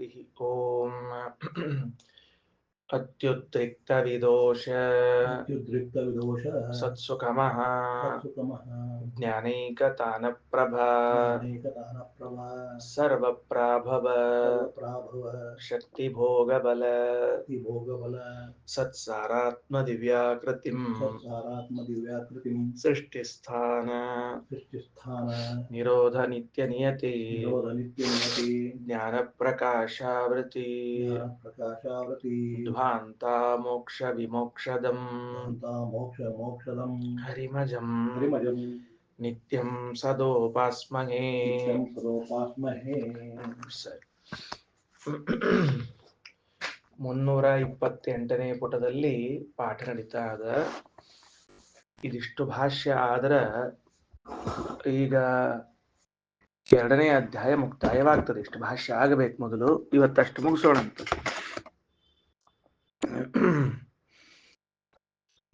हरिः ओम अत्युद्रिक्तविदोष सत्सुखमः ज्ञानैकतानप्रभा सर्वप्राभव शक्तिभोगबल सत्सारात्मदिव्याकृतिम् सृष्टिस्थान निरोध नित्यनियति ज्ञानप्रकाशावृत्ति ध्वान्ता मोक्ष विमोक्षदम् हरिमजम् नित्यं सदोपास्महे ಸರಿ 328ನೇ ಪುಟದಲ್ಲಿ ಪಾಠ ನಡೀತಾ ಅದ. ಇದಿಷ್ಟು ಭಾಷ್ಯ ಆದ್ರ ಈಗ 2ನೇ ಅಧ್ಯಾಯ ಮುಕ್ತಾಯವಾಗ್ತದೆ. ಇಷ್ಟು ಭಾಷ್ಯ ಆಗಬೇಕು ಮೊದಲು, ಇವತ್ತಷ್ಟು ಮುಗಿಸೋಣಂತ.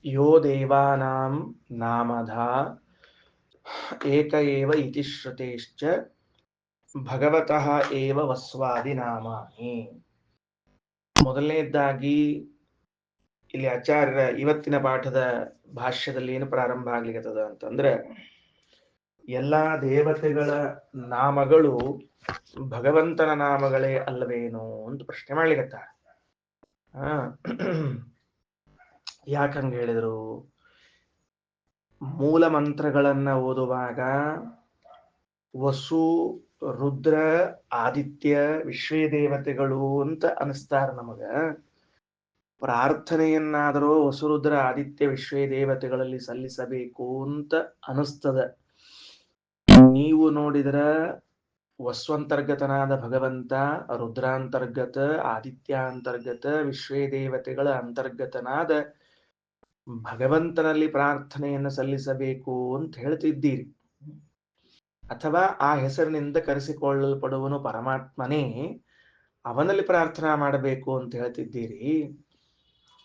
ಯೋ ದೇವಾನಾಂ ನಾಮಧಾ ಏಕ ಏವ ಇತಿ ಶ್ರುತೇಶ್ಚ ಭಗವತಃ ಏವ ವಸ್ವಾದಿ ನಾಮಾನಿ. ಮೊದಲನೇದಾಗಿ ಇಲ್ಲಿ ಆಚಾರ್ಯರ ಇವತ್ತಿನ ಪಾಠದ ಭಾಷ್ಯದಲ್ಲಿ ಏನು ಪ್ರಾರಂಭ ಆಗ್ಲಿಕ್ಕದ ಅಂತಂದ್ರೆ, ಎಲ್ಲಾ ದೇವತೆಗಳ ನಾಮಗಳು ಭಗವಂತನ ನಾಮಗಳೇ ಅಲ್ಲವೇನು ಅಂತ ಪ್ರಶ್ನೆ ಮಾಡ್ಲಿಕತ್ತಾರ. ಯಾಕಂಗ ಹೇಳಿದ್ರು? ಮೂಲ ಮಂತ್ರಗಳನ್ನ ಓದುವಾಗ ವಸು, ರುದ್ರ, ಆದಿತ್ಯ ವಿಶ್ವೇ ದೇವತೆಗಳು ಅಂತ ಅನಿಸ್ತಾರ ನಮಗ. ಪ್ರಾರ್ಥನೆಯನ್ನಾದರೂ ವಸುರುದ್ರ ಆದಿತ್ಯ ವಿಶ್ವೇ ದೇವತೆಗಳಲ್ಲಿ ಸಲ್ಲಿಸಬೇಕು ಅಂತ ಅನಿಸ್ತದ. ನೀವು ನೋಡಿದ್ರ ವಸ್ವಂತರ್ಗತನಾದ ಭಗವಂತ ರುದ್ರಾಂತರ್ಗತ, ಆದಿತ್ಯಾಂತರ್ಗತ, ವಿಶ್ವೇ ದೇವತೆಗಳ ಅಂತರ್ಗತನಾದ ಭಗವಂತನಲ್ಲಿ ಪ್ರಾರ್ಥನೆಯನ್ನು ಸಲ್ಲಿಸಬೇಕು ಅಂತ ಹೇಳ್ತಿದ್ದೀರಿ. ಅಥವಾ ಆ ಹೆಸರಿನಿಂದ ಕರೆಸಿಕೊಳ್ಳಲ್ಪಡುವನು ಪರಮಾತ್ಮನೇ, ಅವನಲ್ಲಿ ಪ್ರಾರ್ಥನಾ ಮಾಡಬೇಕು ಅಂತ ಹೇಳ್ತಿದ್ದೀರಿ.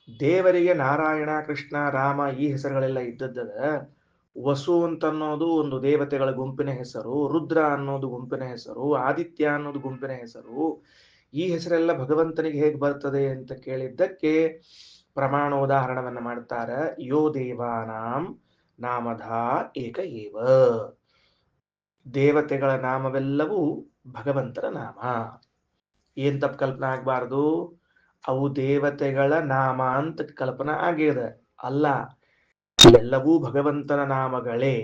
ದೇವರಿಗೆ ನಾರಾಯಣ, ಕೃಷ್ಣ, ರಾಮ ಈ ಹೆಸರುಗಳೆಲ್ಲ ಇದ್ದದ್ದದ. ವಸು ಅಂತನ್ನೋದು ಒಂದು ದೇವತೆಗಳ ಗುಂಪಿನ ಹೆಸರು, ರುದ್ರ ಅನ್ನೋದು ಗುಂಪಿನ ಹೆಸರು, ಆದಿತ್ಯ ಅನ್ನೋದು ಗುಂಪಿನ ಹೆಸರು. ಈ ಹೆಸರೆಲ್ಲ ಭಗವಂತನಿಗೆ ಹೇಗೆ ಬರ್ತದೆ ಅಂತ ಕೇಳಿದ್ದಕ್ಕೆ ಪ್ರಮಾಣ ಉದಾಹರಣವನ್ನ ಮಾಡ್ತಾರ. ಯೋ ದೇವಾನಾಂ ನಾಮಧಾ ಏಕ ಏವ. ದೇವತೆಗಳ ನಾಮವೆಲ್ಲವೂ ಭಗವಂತನ ನಾಮ. ಏನ್ ತಪ್ಪು ಕಲ್ಪನಾ ಆಗ್ಬಾರ್ದು. ಅವು ದೇವತೆಗಳ ನಾಮ ಅಂತ ಕಲ್ಪನಾ ಆಗ್ಯದ. ಅಲ್ಲ, ಎಲ್ಲವೂ ಭಗವಂತನ ನಾಮಗಳೇ.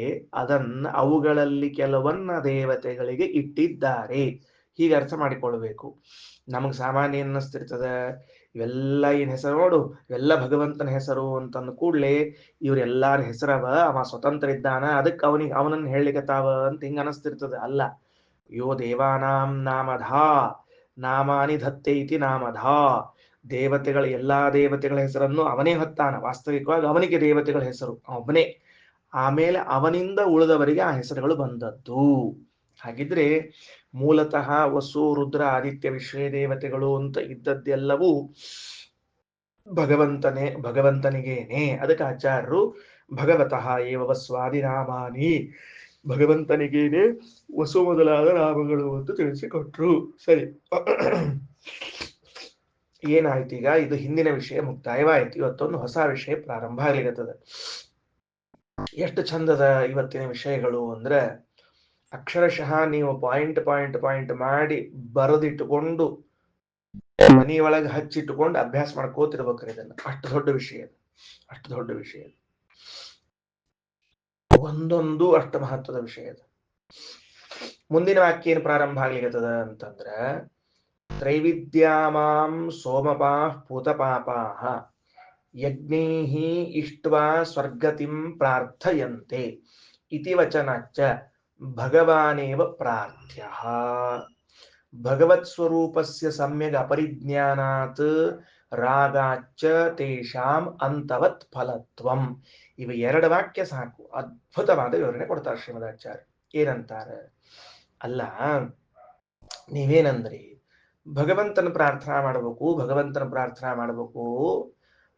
ಅವುಗಳಲ್ಲಿ ಕೆಲವನ್ನ ದೇವತೆಗಳಿಗೆ ಇಟ್ಟಿದ್ದಾರೆ. ಹೀಗೆ ಅರ್ಥ ಮಾಡಿಕೊಳ್ಬೇಕು. ನಮಗ್ ಸಾಮಾನ್ಯ ಅನ್ನಿಸ್ತಿರ್ತದ, ಇವೆಲ್ಲ ಏನ್ ಹೆಸರು ನೋಡು, ಇವೆಲ್ಲ ಭಗವಂತನ ಹೆಸರು ಅಂತಂದ ಕೂಡ್ಲೆ ಇವ್ರೆಲ್ಲಾರ ಹೆಸರವ, ಅವ ಸ್ವತಂತ್ರ ಇದ್ದಾನ, ಅದಕ್ಕೆ ಅವನನ್ನ ಹೇಳಿಕತಾವ ಅಂತ ಹಿಂಗ ಅನಿಸ್ತಿರ್ತದ. ಅಲ್ಲ, ಯೋ ದೇವಾನಾಂ ನಾಮಧಾ ನಾಮಾನಿ ಧತ್ತೆ ಇತಿ ನಾಮಧಾ. ದೇವತೆಗಳ ಎಲ್ಲಾ ದೇವತೆಗಳ ಹೆಸರನ್ನು ಅವನೇ ಹೊತ್ತಾನ. ವಾಸ್ತವಿಕವಾಗಿ ಅವನಿಗೆ ದೇವತೆಗಳ ಹೆಸರು ಒಬ್ಬನೇ. ಆಮೇಲೆ ಅವನಿಂದ ಉಳಿದವರಿಗೆ ಆ ಹೆಸರುಗಳು ಬಂದದ್ದು. ಹಾಗಿದ್ರೆ ಮೂಲತಃ ವಸು, ರುದ್ರ, ಆದಿತ್ಯ ವಿಶ್ವೇ ದೇವತೆಗಳು ಅಂತ ಇದ್ದದ್ದೆಲ್ಲವೂ ಭಗವಂತನಿಗೇನೆ. ಅದಕ್ಕೆ ಆಚಾರ್ಯರು ಭಗವತಃ ಏವ ವಸ್ವಾದಿ ನಾಮಾನಿ, ಭಗವಂತನಿಗೇನೆ ವಸು ಮೊದಲಾದ ನಾಮಗಳು ಅಂತ ತಿಳಿಸಿಕೊಟ್ರು. ಸರಿ, ಏನಾಯ್ತು ಈಗ? ಇದು ಹಿಂದಿನ ವಿಷಯ ಮುಕ್ತಾಯವಾಯ್ತು. ಇವತ್ತೊಂದು ಹೊಸ ವಿಷಯ ಪ್ರಾರಂಭ ಆಗ್ಲಿಕ್ಕತ್ತದ. ಎಷ್ಟು ಚಂದದ ಇವತ್ತಿನ ವಿಷಯಗಳು ಅಂದ್ರೆ, ಅಕ್ಷರಶಃ ನೀವು ಪಾಯಿಂಟ್ ಪಾಯಿಂಟ್ ಪಾಯಿಂಟ್ ಮಾಡಿ ಬರೆದಿಟ್ಟುಕೊಂಡು ಮನೆಯೊಳಗೆ ಹಚ್ಚಿಟ್ಟುಕೊಂಡು ಅಭ್ಯಾಸ ಮಾಡ್ಕೋತಿರ್ಬೇಕ್ರಿ ಇದನ್ನ. ಅಷ್ಟು ದೊಡ್ಡ ವಿಷಯ, ಅಷ್ಟು ದೊಡ್ಡ ವಿಷಯ, ಒಂದೊಂದು ಅಷ್ಟು ಮಹತ್ವದ ವಿಷಯ. ಮುಂದಿನ ವಾಕ್ಯ ಏನು ಪ್ರಾರಂಭ ಆಗ್ಲಿಕ್ಕತ್ತದ ಅಂತಂದ್ರ, ತ್ರೈವಿದ್ಯಾಮಾಂ ಸೋಮಪಾಃ ಪೂತಪಾಪಾಃ ಯಜ್ಞೈಃ ಇಷ್ಟ್ವಾ ಸ್ವರ್ಗತಿಂ ಪ್ರಾರ್ಥಯಂತೆ ಇತಿ ವಚನಾಚ್ಚ ಭಗವಾನೇವ ಪ್ರಾರ್ಥ್ಯಃ. ಭಗವತ್ ಸ್ವರೂಪಸ್ಯ ಸಮ್ಯಗ್ ಅಪರಿಜ್ಞಾನಾತ್ ರಾಗಾಚ್ಚ ತೇಷಾಂ ಅಂತವತ್ ಫಲತ್ವಂ. ಇವ ಎರಡು ವಾಕ್ಯ ಸಾಕು, ಅದ್ಭುತವಾದ ವಿವರಣೆ ಕೊಡ್ತಾರೆ ಶ್ರೀಮದಾಚಾರ್ಯ. ಏನಂತಾರ? ಅಲ್ಲ, ನೀವೇನಂದ್ರಿ ಭಗವಂತನ ಪ್ರಾರ್ಥನಾ ಮಾಡಬೇಕು,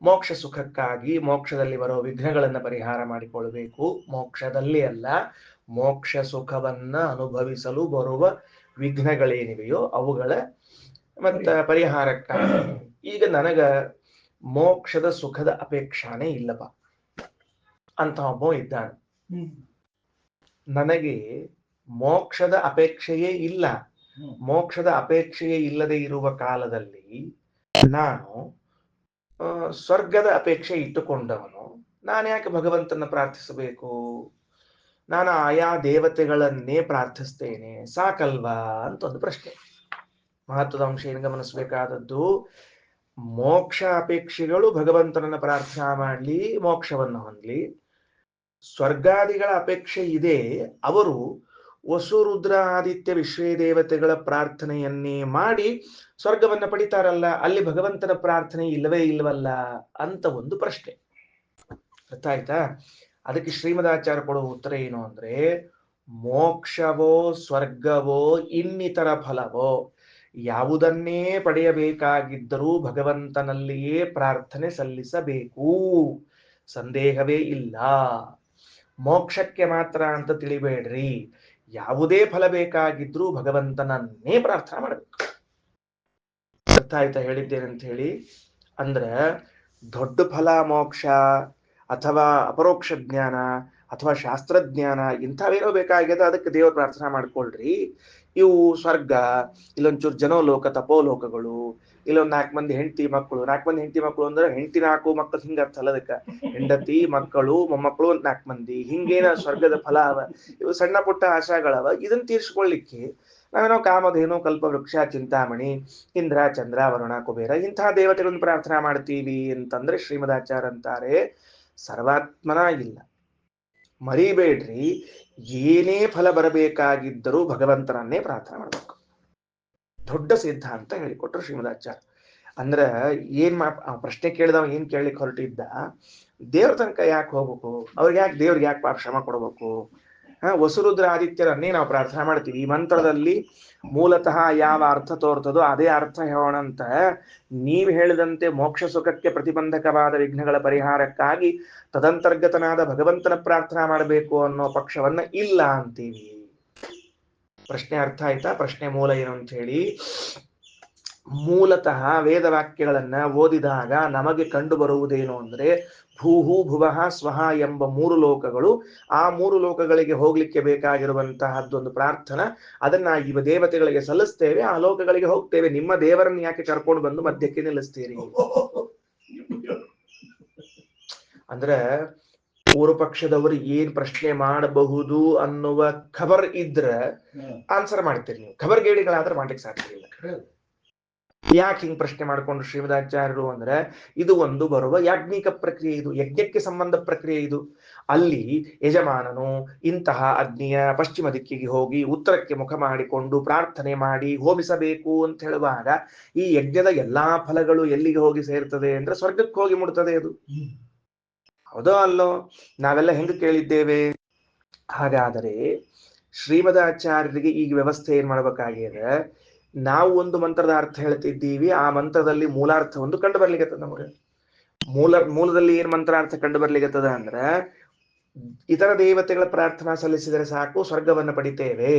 ಮೋಕ್ಷ ಸುಖಕ್ಕಾಗಿ, ಮೋಕ್ಷದಲ್ಲಿ ಬರೋ ವಿಘ್ನಗಳನ್ನು ಪರಿಹಾರ ಮಾಡಿಕೊಳ್ಬೇಕು. ಮೋಕ್ಷದಲ್ಲಿ ಅಲ್ಲ, ಮೋಕ್ಷ ಸುಖವನ್ನ ಅನುಭವಿಸಲು ಬರುವ ವಿಘ್ನಗಳೇನಿವೆಯೋ ಅವುಗಳ ಮತ್ತ ಪರಿಹಾರಕ್ಕಾಗಿ. ಈಗ ನನಗ ಮೋಕ್ಷದ ಸುಖದ ಅಪೇಕ್ಷಾನೇ ಇಲ್ಲಪ್ಪ ಅಂತ ಒಬ್ಬ ಇದ್ದಾನೆ. ನನಗೆ ಮೋಕ್ಷದ ಅಪೇಕ್ಷೆಯೇ ಇಲ್ಲ. ಮೋಕ್ಷದ ಅಪೇಕ್ಷೆಯೇ ಇಲ್ಲದೆ ಇರುವ ಕಾಲದಲ್ಲಿ ನಾನು ಸ್ವರ್ಗದ ಅಪೇಕ್ಷೆ ಇಟ್ಟುಕೊಂಡವನು. ನಾನು ಯಾಕೆ ಭಗವಂತನ ಪ್ರಾರ್ಥಿಸಬೇಕು? ನಾನು ಆಯಾ ದೇವತೆಗಳನ್ನೇ ಪ್ರಾರ್ಥಿಸ್ತೇನೆ ಸಾಕಲ್ವಾ ಅಂತ ಒಂದು ಪ್ರಶ್ನೆ. ಮಹತ್ವದ ಅಂಶ ಏನು ಗಮನಿಸಬೇಕಾದದ್ದು, ಮೋಕ್ಷ ಅಪೇಕ್ಷೆಗಳು ಭಗವಂತನನ್ನ ಪ್ರಾರ್ಥನಾ ಮಾಡಲಿ, ಮೋಕ್ಷವನ್ನು ಹೊಂದಲಿ. ಸ್ವರ್ಗಾದಿಗಳ ಅಪೇಕ್ಷೆ ಇದೆ, ಅವರು ವಸು ರುದ್ರ ಆದಿತ್ಯ ವಿಶ್ವೇ ದೇವತೆಗಳ ಪ್ರಾರ್ಥನೆಯನ್ನೇ ಮಾಡಿ ಸ್ವರ್ಗವನ್ನ ಪಡಿತಾರಲ್ಲ, ಅಲ್ಲಿ ಭಗವಂತನ ಪ್ರಾರ್ಥನೆ ಇಲ್ಲವೇ ಇಲ್ಲವಲ್ಲ ಅಂತ ಒಂದು ಪ್ರಶ್ನೆ. ಅರ್ಥ ಆಯ್ತಾ? ಅದಕ್ಕೆ ಶ್ರೀಮದಾಚಾರ್ಯ ಕೊಡುವ ಉತ್ತರ ಏನು ಅಂದ್ರೆ, ಮೋಕ್ಷವೋ ಸ್ವರ್ಗವೋ ಇನ್ನಿತರ ಫಲವೋ ಯಾವುದನ್ನೇ ಪಡೆಯಬೇಕಾಗಿದ್ದರೂ ಭಗವಂತನಲ್ಲಿಯೇ ಪ್ರಾರ್ಥನೆ ಸಲ್ಲಿಸಬೇಕು, ಸಂದೇಹವೇ ಇಲ್ಲ. ಮೋಕ್ಷಕ್ಕೆ ಮಾತ್ರ ಅಂತ ತಿಳಿಬೇಡ್ರಿ, ಯಾವುದೇ ಫಲ ಬೇಕಾಗಿದ್ರೂ ಭಗವಂತನನ್ನೇ ಪ್ರಾರ್ಥನೆ ಮಾಡಬೇಕು. ಅರ್ಥ ಆಯ್ತಾ ಹೇಳಿದ್ದೇನೆ ಅಂತ ಹೇಳಿ? ಅಂದ್ರೆ ದೊಡ್ಡ ಫಲ ಮೋಕ್ಷ ಅಥವಾ ಅಪರೋಕ್ಷ ಜ್ಞಾನ ಅಥವಾ ಶಾಸ್ತ್ರಜ್ಞಾನ ಇಂಥವೇನೋ ಬೇಕಾಗ್ಯದ, ಅದಕ್ಕೆ ದೇವ್ರ ಪ್ರಾರ್ಥನಾ ಮಾಡ್ಕೊಳ್ರಿ. ಇವು ಸ್ವರ್ಗ, ಇಲ್ಲೊಂಚೂರು ಜನೋಲೋಕ ತಪೋಲೋಕಗಳು, ಇಲ್ಲೊಂದು 4 ಮಂದಿ ಹೆಂಡತಿ ಮಕ್ಕಳು. 4 ಮಂದಿ ಹೆಂಡತಿ ಮಕ್ಕಳು ಅಂದ್ರೆ ಹೆಂಡತಿ 4 ಮಕ್ಕಳು ಹಿಂಗ ಅರ್ಥ ಅಲ್ಲ. ಅದಕ್ಕೆ ಹೆಂಡತಿ ಮಕ್ಕಳು ಮೊಮ್ಮಕ್ಕಳು 4 ಮಂದಿ ಹಿಂಗೇನ ಸ್ವರ್ಗದ ಫಲ ಅವ. ಇವು ಸಣ್ಣ ಪುಟ್ಟ ಆಶಾಗಳವ. ಇದನ್ನ ತೀರ್ಸ್ಕೊಳ್ಲಿಕ್ಕೆ ನಾವೇನೋ ಕಾಮಧೇನು ಕಲ್ಪವೃಕ್ಷ ಚಿಂತಾಮಣಿ ಇಂದ್ರ ಚಂದ್ರ ವರುಣ ಕುಬೇರ ಇಂತಹ ದೇವತೆಗಳನ್ನು ಪ್ರಾರ್ಥನಾ ಮಾಡ್ತೀವಿ ಅಂತಂದ್ರೆ ಶ್ರೀಮದಾಚಾರ್ಯ ಅಂತಾರೆ, ಸರ್ವಾತ್ಮನ ಇಲ್ಲ. ಮರಿಬೇಡ್ರಿ, ಏನೇ ಫಲ ಬರಬೇಕಾಗಿದ್ದರೂ ಭಗವಂತನನ್ನೇ ಪ್ರಾರ್ಥನೆ ಮಾಡ್ಬೇಕು. ದೊಡ್ಡ ಸಿದ್ಧಾಂತ ಹೇಳಿಕೊಟ್ರು ಶ್ರೀಮದಾಚಾರ್ಯ. ಅಂದ್ರ ಪ್ರಶ್ನೆ ಕೇಳಿದವ ಏನ್ ಕೇಳಲಿಕ್ಕೆ ಹೊರಟಿದ್ದ, ದೇವ್ರ ತನಕ ಯಾಕೆ ಹೋಗ್ಬೇಕು? ದೇವ್ರಿಗೆ ಯಾಕೆ ಶ್ರಮ ಕೊಡ್ಬೇಕು? ವಸುರುದ್ರ ಆದಿತ್ಯರನ್ನೇ ನಾವು ಪ್ರಾರ್ಥನಾ ಮಾಡ್ತೀವಿ. ಈ ಮಂತ್ರದಲ್ಲಿ ಮೂಲತಃ ಯಾವ ಅರ್ಥ ತೋರ್ತದೋ ಅದೇ ಅರ್ಥ ಹೇಳೋಣ ಅಂತ ನೀವ್ ಹೇಳಿದಂತೆ ಮೋಕ್ಷ ಸುಖಕ್ಕೆ ಪ್ರತಿಬಂಧಕವಾದ ವಿಘ್ನಗಳ ಪರಿಹಾರಕ್ಕಾಗಿ ತದಂತರ್ಗತನಾದ ಭಗವಂತನ ಪ್ರಾರ್ಥನಾ ಮಾಡಬೇಕು ಅನ್ನೋ ಪಕ್ಷವನ್ನ ಇಲ್ಲ ಅಂತೀವಿ. ಪ್ರಶ್ನೆ ಅರ್ಥ ಆಯ್ತಾ? ಪ್ರಶ್ನೆ ಮೂಲ ಏನು ಅಂತ ಹೇಳಿ, ಮೂಲತಃ ವೇದವಾಕ್ಯಗಳನ್ನ ಓದಿದಾಗ ನಮಗೆ ಕಂಡು ಬರುವುದೇನು ಅಂದ್ರೆ, ಭೂಹು ಭುವಃ ಸ್ವಹ ಎಂಬ 3 ಲೋಕಗಳು, ಆ 3 ಲೋಕಗಳಿಗೆ ಹೋಗ್ಲಿಕ್ಕೆ ಬೇಕಾಗಿರುವಂತಹದ್ದೊಂದು ಪ್ರಾರ್ಥನಾ, ಅದನ್ನ ಇವ ದೇವತೆಗಳಿಗೆ ಸಲ್ಲಿಸ್ತೇವೆ, ಆ ಲೋಕಗಳಿಗೆ ಹೋಗ್ತೇವೆ. ನಿಮ್ಮ ದೇವರನ್ನ ಯಾಕೆ ಕರ್ಕೊಂಡು ಬಂದು ಮಧ್ಯಕ್ಕೆ ನಿಲ್ಲಿಸ್ತೀರಿ? ಅಂದ್ರೆ ಪೂರ್ವ ಪಕ್ಷದವರು ಏನ್ ಪ್ರಶ್ನೆ ಮಾಡಬಹುದು ಅನ್ನುವ ಖಬರ್ ಇದ್ರೆ ಆನ್ಸರ್ ಮಾಡ್ತೀರಿ ನೀವು. ಖಬರ್ ಗೇಡಿಗಳಾದ್ರೆ ಮಾಡ್ಲಿಕ್ಕೆ ಸಾಧ್ಯ ಇಲ್ಲ. ಯಾಕೆ ಹಿಂಗ್ ಪ್ರಶ್ನೆ ಮಾಡ್ಕೊಂಡು ಶ್ರೀಮದಾಚಾರ್ಯರು ಅಂದ್ರೆ, ಇದು ಒಂದು ಬರುವ ಯಾಜ್ಞಿಕ ಪ್ರಕ್ರಿಯೆ, ಇದು ಯಜ್ಞಕ್ಕೆ ಸಂಬಂಧ ಪ್ರಕ್ರಿಯೆ. ಇದು ಅಲ್ಲಿ ಯಜಮಾನನು ಇಂತಹ ಅಗ್ನಿಯ ಪಶ್ಚಿಮ ದಿಕ್ಕಿಗೆ ಹೋಗಿ ಉತ್ತರಕ್ಕೆ ಮುಖ ಮಾಡಿಕೊಂಡು ಪ್ರಾರ್ಥನೆ ಮಾಡಿ ಹೋಮಿಸಬೇಕು ಅಂತ ಹೇಳುವಾಗ ಈ ಯಜ್ಞದ ಎಲ್ಲಾ ಫಲಗಳು ಎಲ್ಲಿಗೆ ಹೋಗಿ ಸೇರ್ತದೆ ಅಂದ್ರೆ ಸ್ವರ್ಗಕ್ಕೆ ಹೋಗಿ ಮುಡ್ತದೆ. ಅದು ಹೌದೋ ಅಲ್ಲೋ? ನಾವೆಲ್ಲ ಹೆಂಗ್ ಕೇಳಿದ್ದೇವೆ? ಹಾಗಾದರೆ ಶ್ರೀಮದಾಚಾರ್ಯರಿಗೆ ಈಗ ವ್ಯವಸ್ಥೆ ಏನ್ ಮಾಡ್ಬೇಕಾಗಿದೆ, ನಾವು ಒಂದು ಮಂತ್ರದ ಅರ್ಥ ಹೇಳ್ತಿದ್ದೀವಿ, ಆ ಮಂತ್ರದಲ್ಲಿ ಮೂಲಾರ್ಥ ಒಂದು ಕಂಡು ಬರ್ಲಿಕ್ಕತ್ತದ ನಮಗೆ. ಮೂಲದಲ್ಲಿ ಏನ್ ಮಂತ್ರಾರ್ಥ ಕಂಡು ಬರ್ಲಿಕ್ಕತ್ತದ ಅಂದ್ರೆ, ಇತರ ದೇವತೆಗಳ ಪ್ರಾರ್ಥನಾ ಸಲ್ಲಿಸಿದರೆ ಸಾಕು ಸ್ವರ್ಗವನ್ನು ಪಡಿತೇವೆ.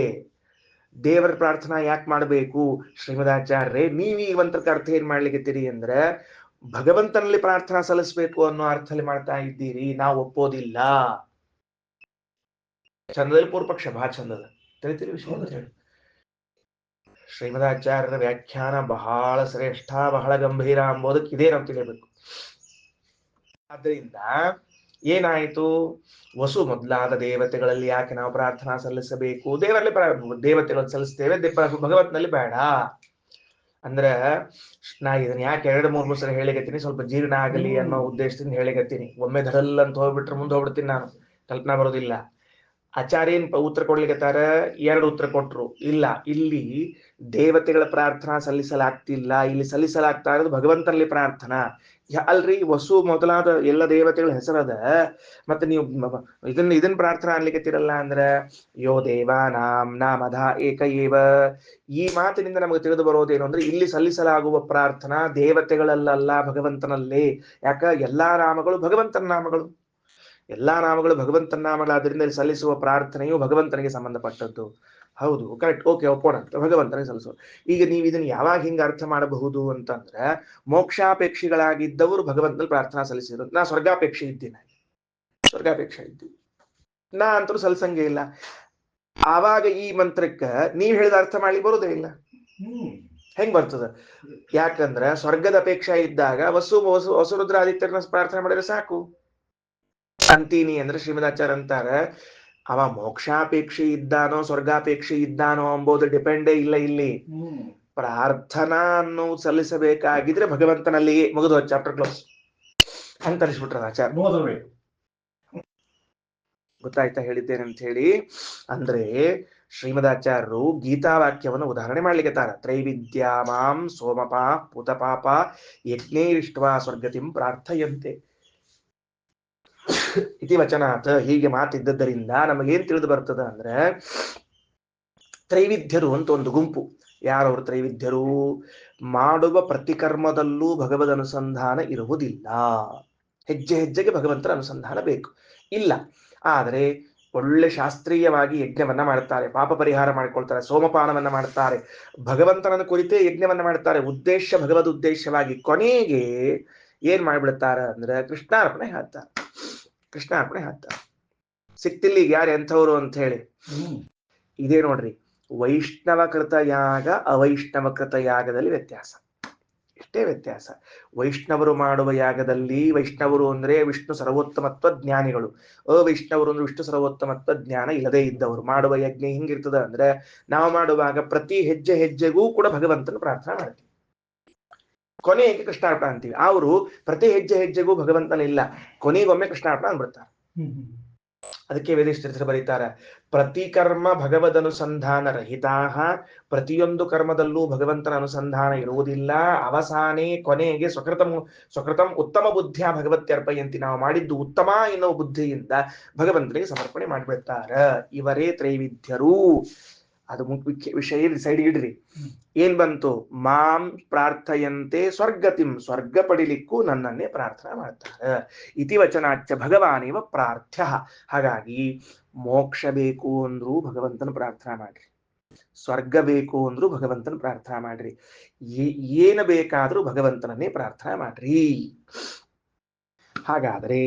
ದೇವರ ಪ್ರಾರ್ಥನಾ ಯಾಕೆ ಮಾಡಬೇಕು? ಶ್ರೀಮದಾಚಾರ್ಯರೇ, ನೀವು ಈ ಮಂತ್ರಕ್ಕೆ ಅರ್ಥ ಏನ್ ಮಾಡ್ಲಿಕ್ಕತ್ತೀರಿ ಅಂದ್ರೆ, ಭಗವಂತನಲ್ಲಿ ಪ್ರಾರ್ಥನಾ ಸಲ್ಲಿಸಬೇಕು ಅನ್ನೋ ಅರ್ಥದಲ್ಲಿ ಮಾಡ್ತಾ ಇದ್ದೀರಿ, ನಾವು ಒಪ್ಪೋದಿಲ್ಲ. ಚಂದದಲ್ಲಿ ಪೂರ್ವಪಕ್ಷ ಬಹಳ ಚಂದದ ತಿಳಿತೀರಿ ವಿಷಯ ಅಂತ ಹೇಳಿ. ಶ್ರೀಮದಾಚಾರ್ಯರ ವ್ಯಾಖ್ಯಾನ ಬಹಳ ಶ್ರೇಷ್ಠ, ಬಹಳ ಗಂಭೀರ ಎಂಬುದಕ್ಕೆ ಇದೇ ನಾವು ತಿಳಿಯಬೇಕು. ಆದ್ದರಿಂದ ಏನಾಯಿತು, ವಸು ಮೊದಲಾದ ದೇವತೆಗಳಲ್ಲಿ ಯಾಕೆ ನಾವು ಪ್ರಾರ್ಥನಾ ಸಲ್ಲಿಸಬೇಕು? ದೇವರಲ್ಲಿ ದೇವತೆಗಳು ಸಲ್ಲಿಸ್ತೇವೆ, ಭಗವಂತನಲ್ಲಿ ಬೇಡ ಅಂದ್ರೆ, ನಾ ಇದನ್ನ ಯಾಕೆ 2-3 ಸಲ ಹೇಳಿಗತ್ತೀನಿ, ಸ್ವಲ್ಪ ಜೀರ್ಣ ಆಗಲಿ ಅನ್ನೋ ಉದ್ದೇಶದಿಂದ ಹೇಳಿಗತ್ತೀನಿ. ಒಮ್ಮೆ ಧಡಲ್ ಅಂತ ಹೋಗ್ಬಿಟ್ರೆ ಮುಂದೆ ಹೋಗ್ಬಿಡ್ತೀನಿ, ನಾನು ಕಲ್ಪನಾ ಬರೋದಿಲ್ಲ. ಆಚಾರ್ಯನ್ ಉತ್ತರ ಕೊಡ್ಲಿಕ್ಕತ್ತಾರ, 2 ಉತ್ತರ ಕೊಟ್ರು. ಇಲ್ಲ, ಇಲ್ಲಿ ದೇವತೆಗಳ ಪ್ರಾರ್ಥನಾ ಸಲ್ಲಿಸಲಾಗ್ತಿಲ್ಲ, ಇಲ್ಲಿ ಸಲ್ಲಿಸಲಾಗ್ತಾ ಇರೋದು ಭಗವಂತನಲ್ಲಿ ಪ್ರಾರ್ಥನಾ. ಅಲ್ರಿ, ವಸು ಮೊದಲಾದ ಎಲ್ಲ ದೇವತೆಗಳ ಹೆಸರದ, ಮತ್ತೆ ನೀವು ಇದನ್ನ ಪ್ರಾರ್ಥನಾ ಅನ್ಲಿಕ್ಕತ್ತಿರಲ್ಲ ಅಂದ್ರೆ, ಯೋ ದೇವ ನಾಮಧ ಏಕ ಏವ. ಈ ಮಾತಿನಿಂದ ನಮಗೆ ತಿಳಿದು ಬರೋದೇನು ಅಂದ್ರೆ, ಇಲ್ಲಿ ಸಲ್ಲಿಸಲಾಗುವ ಪ್ರಾರ್ಥನಾ ದೇವತೆಗಳಲ್ಲ, ಭಗವಂತನಲ್ಲೇ. ಯಾಕ? ಎಲ್ಲಾ ನಾಮಗಳು ಭಗವಂತನ ನಾಮಗಳು, ಎಲ್ಲಾ ನಾಮಗಳು ಭಗವಂತನ ನಾಮಗಳಾದ್ರಿಂದ ಇಲ್ಲಿ ಸಲ್ಲಿಸುವ ಪ್ರಾರ್ಥನೆಯು ಭಗವಂತನಿಗೆ ಸಂಬಂಧಪಟ್ಟದ್ದು. ಹೌದು, ಕರೆಕ್ಟ್. ಓಕೆ, ಒಪ್ಪೋಣ, ಭಗವಂತನಿಗೆ ಸಲ್ಲಿಸೋದು. ಈಗ ನೀವು ಇದನ್ನ ಯಾವಾಗ ಹಿಂಗ ಅರ್ಥ ಮಾಡಬಹುದು ಅಂತಂದ್ರೆ, ಮೋಕ್ಷಾಪೇಕ್ಷಿಗಳಾಗಿದ್ದವರು ಭಗವಂತನಲ್ಲಿ ಪ್ರಾರ್ಥನಾ ಸಲ್ಲಿಸಿದ್ರು. ನಾ ಸ್ವರ್ಗಾಪೇಕ್ಷೆ ಇದ್ದೀನಿ, ಸ್ವರ್ಗಾಪೇಕ್ಷೆ ಇದ್ದೀನಿ, ನಾ ಅಂತೂ ಸಲ್ಸಂಗೇ ಇಲ್ಲ. ಆವಾಗ ಈ ಮಂತ್ರಕ್ಕೆ ನೀವ್ ಹೇಳಿದ ಅರ್ಥ ಮಾಡ್ಲಿಕ್ಕೆ ಬರುದೇ ಇಲ್ಲ. ಹೆಂಗ್ ಬರ್ತದ? ಯಾಕಂದ್ರ ಸ್ವರ್ಗದ ಅಪೇಕ್ಷೆ ಇದ್ದಾಗ ವಸುರುದ್ರಾದಿತ್ಯರನ್ನ ಪ್ರಾರ್ಥನೆ ಮಾಡಿದ್ರೆ ಸಾಕು ಅಂತೀನಿ ಅಂದ್ರೆ ಶ್ರೀಮದಾಚಾರ್ಯ ಅಂತಾರೆ, ಅವ ಮೋಕ್ಷಾಪೇಕ್ಷೆ ಇದ್ದಾನೋ ಸ್ವರ್ಗಾಪೇಕ್ಷೆ ಇದ್ದಾನೋ ಎಂಬುದು ಡಿಪೆಂಡೇ ಇಲ್ಲ ಇಲ್ಲಿ. ಪ್ರಾರ್ಥನಾ ಅನ್ನು ಸಲ್ಲಿಸಬೇಕಾಗಿದ್ರೆ ಭಗವಂತನಲ್ಲಿಯೇ ಮುಗಿದು ಚಾಪ್ಟರ್ ಕ್ಲೋಸ್ ಅಂತ ಅನಿಸ್ಬಿಟ್ರದ ಆಚಾರ್ಯ. ಗೊತ್ತಾಯ್ತಾ ಹೇಳಿದ್ದೇನೆ ಅಂತ ಹೇಳಿ? ಅಂದ್ರೆ ಶ್ರೀಮದಾಚಾರ್ಯರು ಗೀತಾವಾಕ್ಯವನ್ನು ಉದಾಹರಣೆ ಮಾಡ್ಲಿಕ್ಕೆ ತ್ರೈವಿದ್ಯಾ ಮಾಂ ಸೋಮಪಾ ಪುತಪಾಪ ಯಜ್ಞೈರಿಷ್ಟ್ವಾ ಸ್ವರ್ಗತಿಂ ಪ್ರಾರ್ಥಯಂತೆ ಇತಿ ವಚನಾತ್. ಹೀಗೆ ಮಾತಿದ್ದದ್ದರಿಂದ ನಮಗೇನ್ ತಿಳಿದು ಬರ್ತದ ಅಂದ್ರೆ, ತ್ರೈವಿಧ್ಯರು ಅಂತ ಒಂದು ಗುಂಪು. ಯಾರವರು ತ್ರೈವಿಧ್ಯರು? ಮಾಡುವ ಪ್ರತಿಕರ್ಮದಲ್ಲೂ ಭಗವದ್ ಅನುಸಂಧಾನ ಇರುವುದಿಲ್ಲ. ಹೆಜ್ಜೆ ಹೆಜ್ಜೆಗೆ ಭಗವಂತನ ಅನುಸಂಧಾನ ಬೇಕು ಇಲ್ಲ. ಆದರೆ ಒಳ್ಳೆ ಶಾಸ್ತ್ರೀಯವಾಗಿ ಯಜ್ಞವನ್ನ ಮಾಡ್ತಾರೆ, ಪಾಪ ಪರಿಹಾರ ಮಾಡಿಕೊಳ್ತಾರೆ, ಸೋಮಪಾನವನ್ನ ಮಾಡ್ತಾರೆ, ಭಗವಂತನನ್ನು ಕುರಿತೇ ಯಜ್ಞವನ್ನ ಮಾಡ್ತಾರೆ, ಉದ್ದೇಶ ಭಗವದ್ ಉದ್ದೇಶವಾಗಿ. ಕೊನೆಗೆ ಏನ್ ಮಾಡ್ಬಿಡ್ತಾರ ಅಂದ್ರೆ ಕೃಷ್ಣಾರ್ಪಣೆ ಹಾಕ್ತಾರೆ. ಕೃಷ್ಣಾರ್ಪಣೆ ಹಾಕ್ತಾರೆ. ಸಿಕ್ತಿಲ್ಲ ಈಗ ಯಾರು ಎಂಥವ್ರು ಅಂತ ಹೇಳಿ. ಇದೇ ನೋಡ್ರಿ, ವೈಷ್ಣವಕೃತ ಯಾಗ ಅವೈಷ್ಣವಕೃತ ಯಾಗದಲ್ಲಿ ವ್ಯತ್ಯಾಸ. ಇಷ್ಟೇ ವ್ಯತ್ಯಾಸ. ವೈಷ್ಣವರು ಮಾಡುವ ಯಾಗದಲ್ಲಿ, ವೈಷ್ಣವರು ಅಂದ್ರೆ ವಿಷ್ಣು ಸರ್ವೋತ್ತಮತ್ವ ಜ್ಞಾನಿಗಳು, ಅವೈಷ್ಣವರು ಅಂದ್ರೆ ವಿಷ್ಣು ಸರ್ವೋತ್ತಮತ್ವ ಜ್ಞಾನ ಇಲ್ಲದೇ ಇದ್ದವರು ಮಾಡುವ ಯಜ್ಞ ಹಿಂಗಿರ್ತದ ಅಂದ್ರೆ, ನಾವು ಮಾಡುವಾಗ ಪ್ರತಿ ಹೆಜ್ಜೆ ಹೆಜ್ಜೆಗೂ ಕೂಡ ಭಗವಂತನ ಪ್ರಾರ್ಥನೆ ಮಾಡ್ತೀವಿ, ಕೊನೆಗೆ ಕೃಷ್ಣಾರ್ಪಣೆ ಅಂತೀವಿ. ಅವರು ಪ್ರತಿ ಹೆಜ್ಜೆ ಹೆಜ್ಜೆಗೂ ಭಗವಂತನ ಇಲ್ಲ, ಕೊನೆಗೊಮ್ಮೆ ಕೃಷ್ಣಾರ್ಪಣೆ ಅಂದ್ಬಿಡ್ತಾರೆ. ಅದಕ್ಕೆ ವೇದಿಷ್ಠರು ಬರೀತಾರೆ, ಪ್ರತಿ ಕರ್ಮ ಭಗವದ್ ಅನುಸಂಧಾನ ರಹಿತಾ, ಪ್ರತಿಯೊಂದು ಕರ್ಮದಲ್ಲೂ ಭಗವಂತನ ಅನುಸಂಧಾನ ಇರುವುದಿಲ್ಲ. ಅವಸಾನೆ ಕೊನೆಗೆ ಸ್ವಕೃತಂ ಉತ್ತಮ ಬುದ್ಧಿಯ ಭಗವತ್ಯರ್ಪಯಂತಿ, ನಾವು ಮಾಡಿದ್ದು ಉತ್ತಮ ಎನ್ನುವ ಬುದ್ಧಿಯಿಂದ ಭಗವಂತನಿಗೆ ಸಮರ್ಪಣೆ ಮಾಡಿಬಿಡ್ತಾರ. ಇವರೇ ತ್ರೈವಿಧ್ಯರು. ಅದು ಮುಖ್ಯ ವಿಷಯ, ಸೈಡ್ ಇಡ್ರಿ. ಏನ್ ಬಂತು? ಮಾಂ ಪ್ರಾರ್ಥಯಂತೆ ಸ್ವರ್ಗತಿಂ, ಸ್ವರ್ಗ ಪಡಿಲಿಕ್ಕೂ ನನ್ನನ್ನೇ ಪ್ರಾರ್ಥನಾ ಮಾಡ್ತಾರೆ. ಇತಿ ವಚನಾಚ್ಯ ಭಗವಾನೇವ ಪ್ರಾರ್ಥ್ಯ. ಹಾಗಾಗಿ ಮೋಕ್ಷ ಬೇಕು ಅಂದ್ರೂ ಭಗವಂತನ ಪ್ರಾರ್ಥನಾ ಮಾಡ್ರಿ, ಸ್ವರ್ಗ ಬೇಕು ಅಂದ್ರೂ ಭಗವಂತನ ಪ್ರಾರ್ಥನಾ ಮಾಡ್ರಿ, ಏನು ಬೇಕಾದ್ರೂ ಭಗವಂತನನ್ನೇ ಪ್ರಾರ್ಥನಾ ಮಾಡ್ರಿ. ಹಾಗಾದ್ರೆ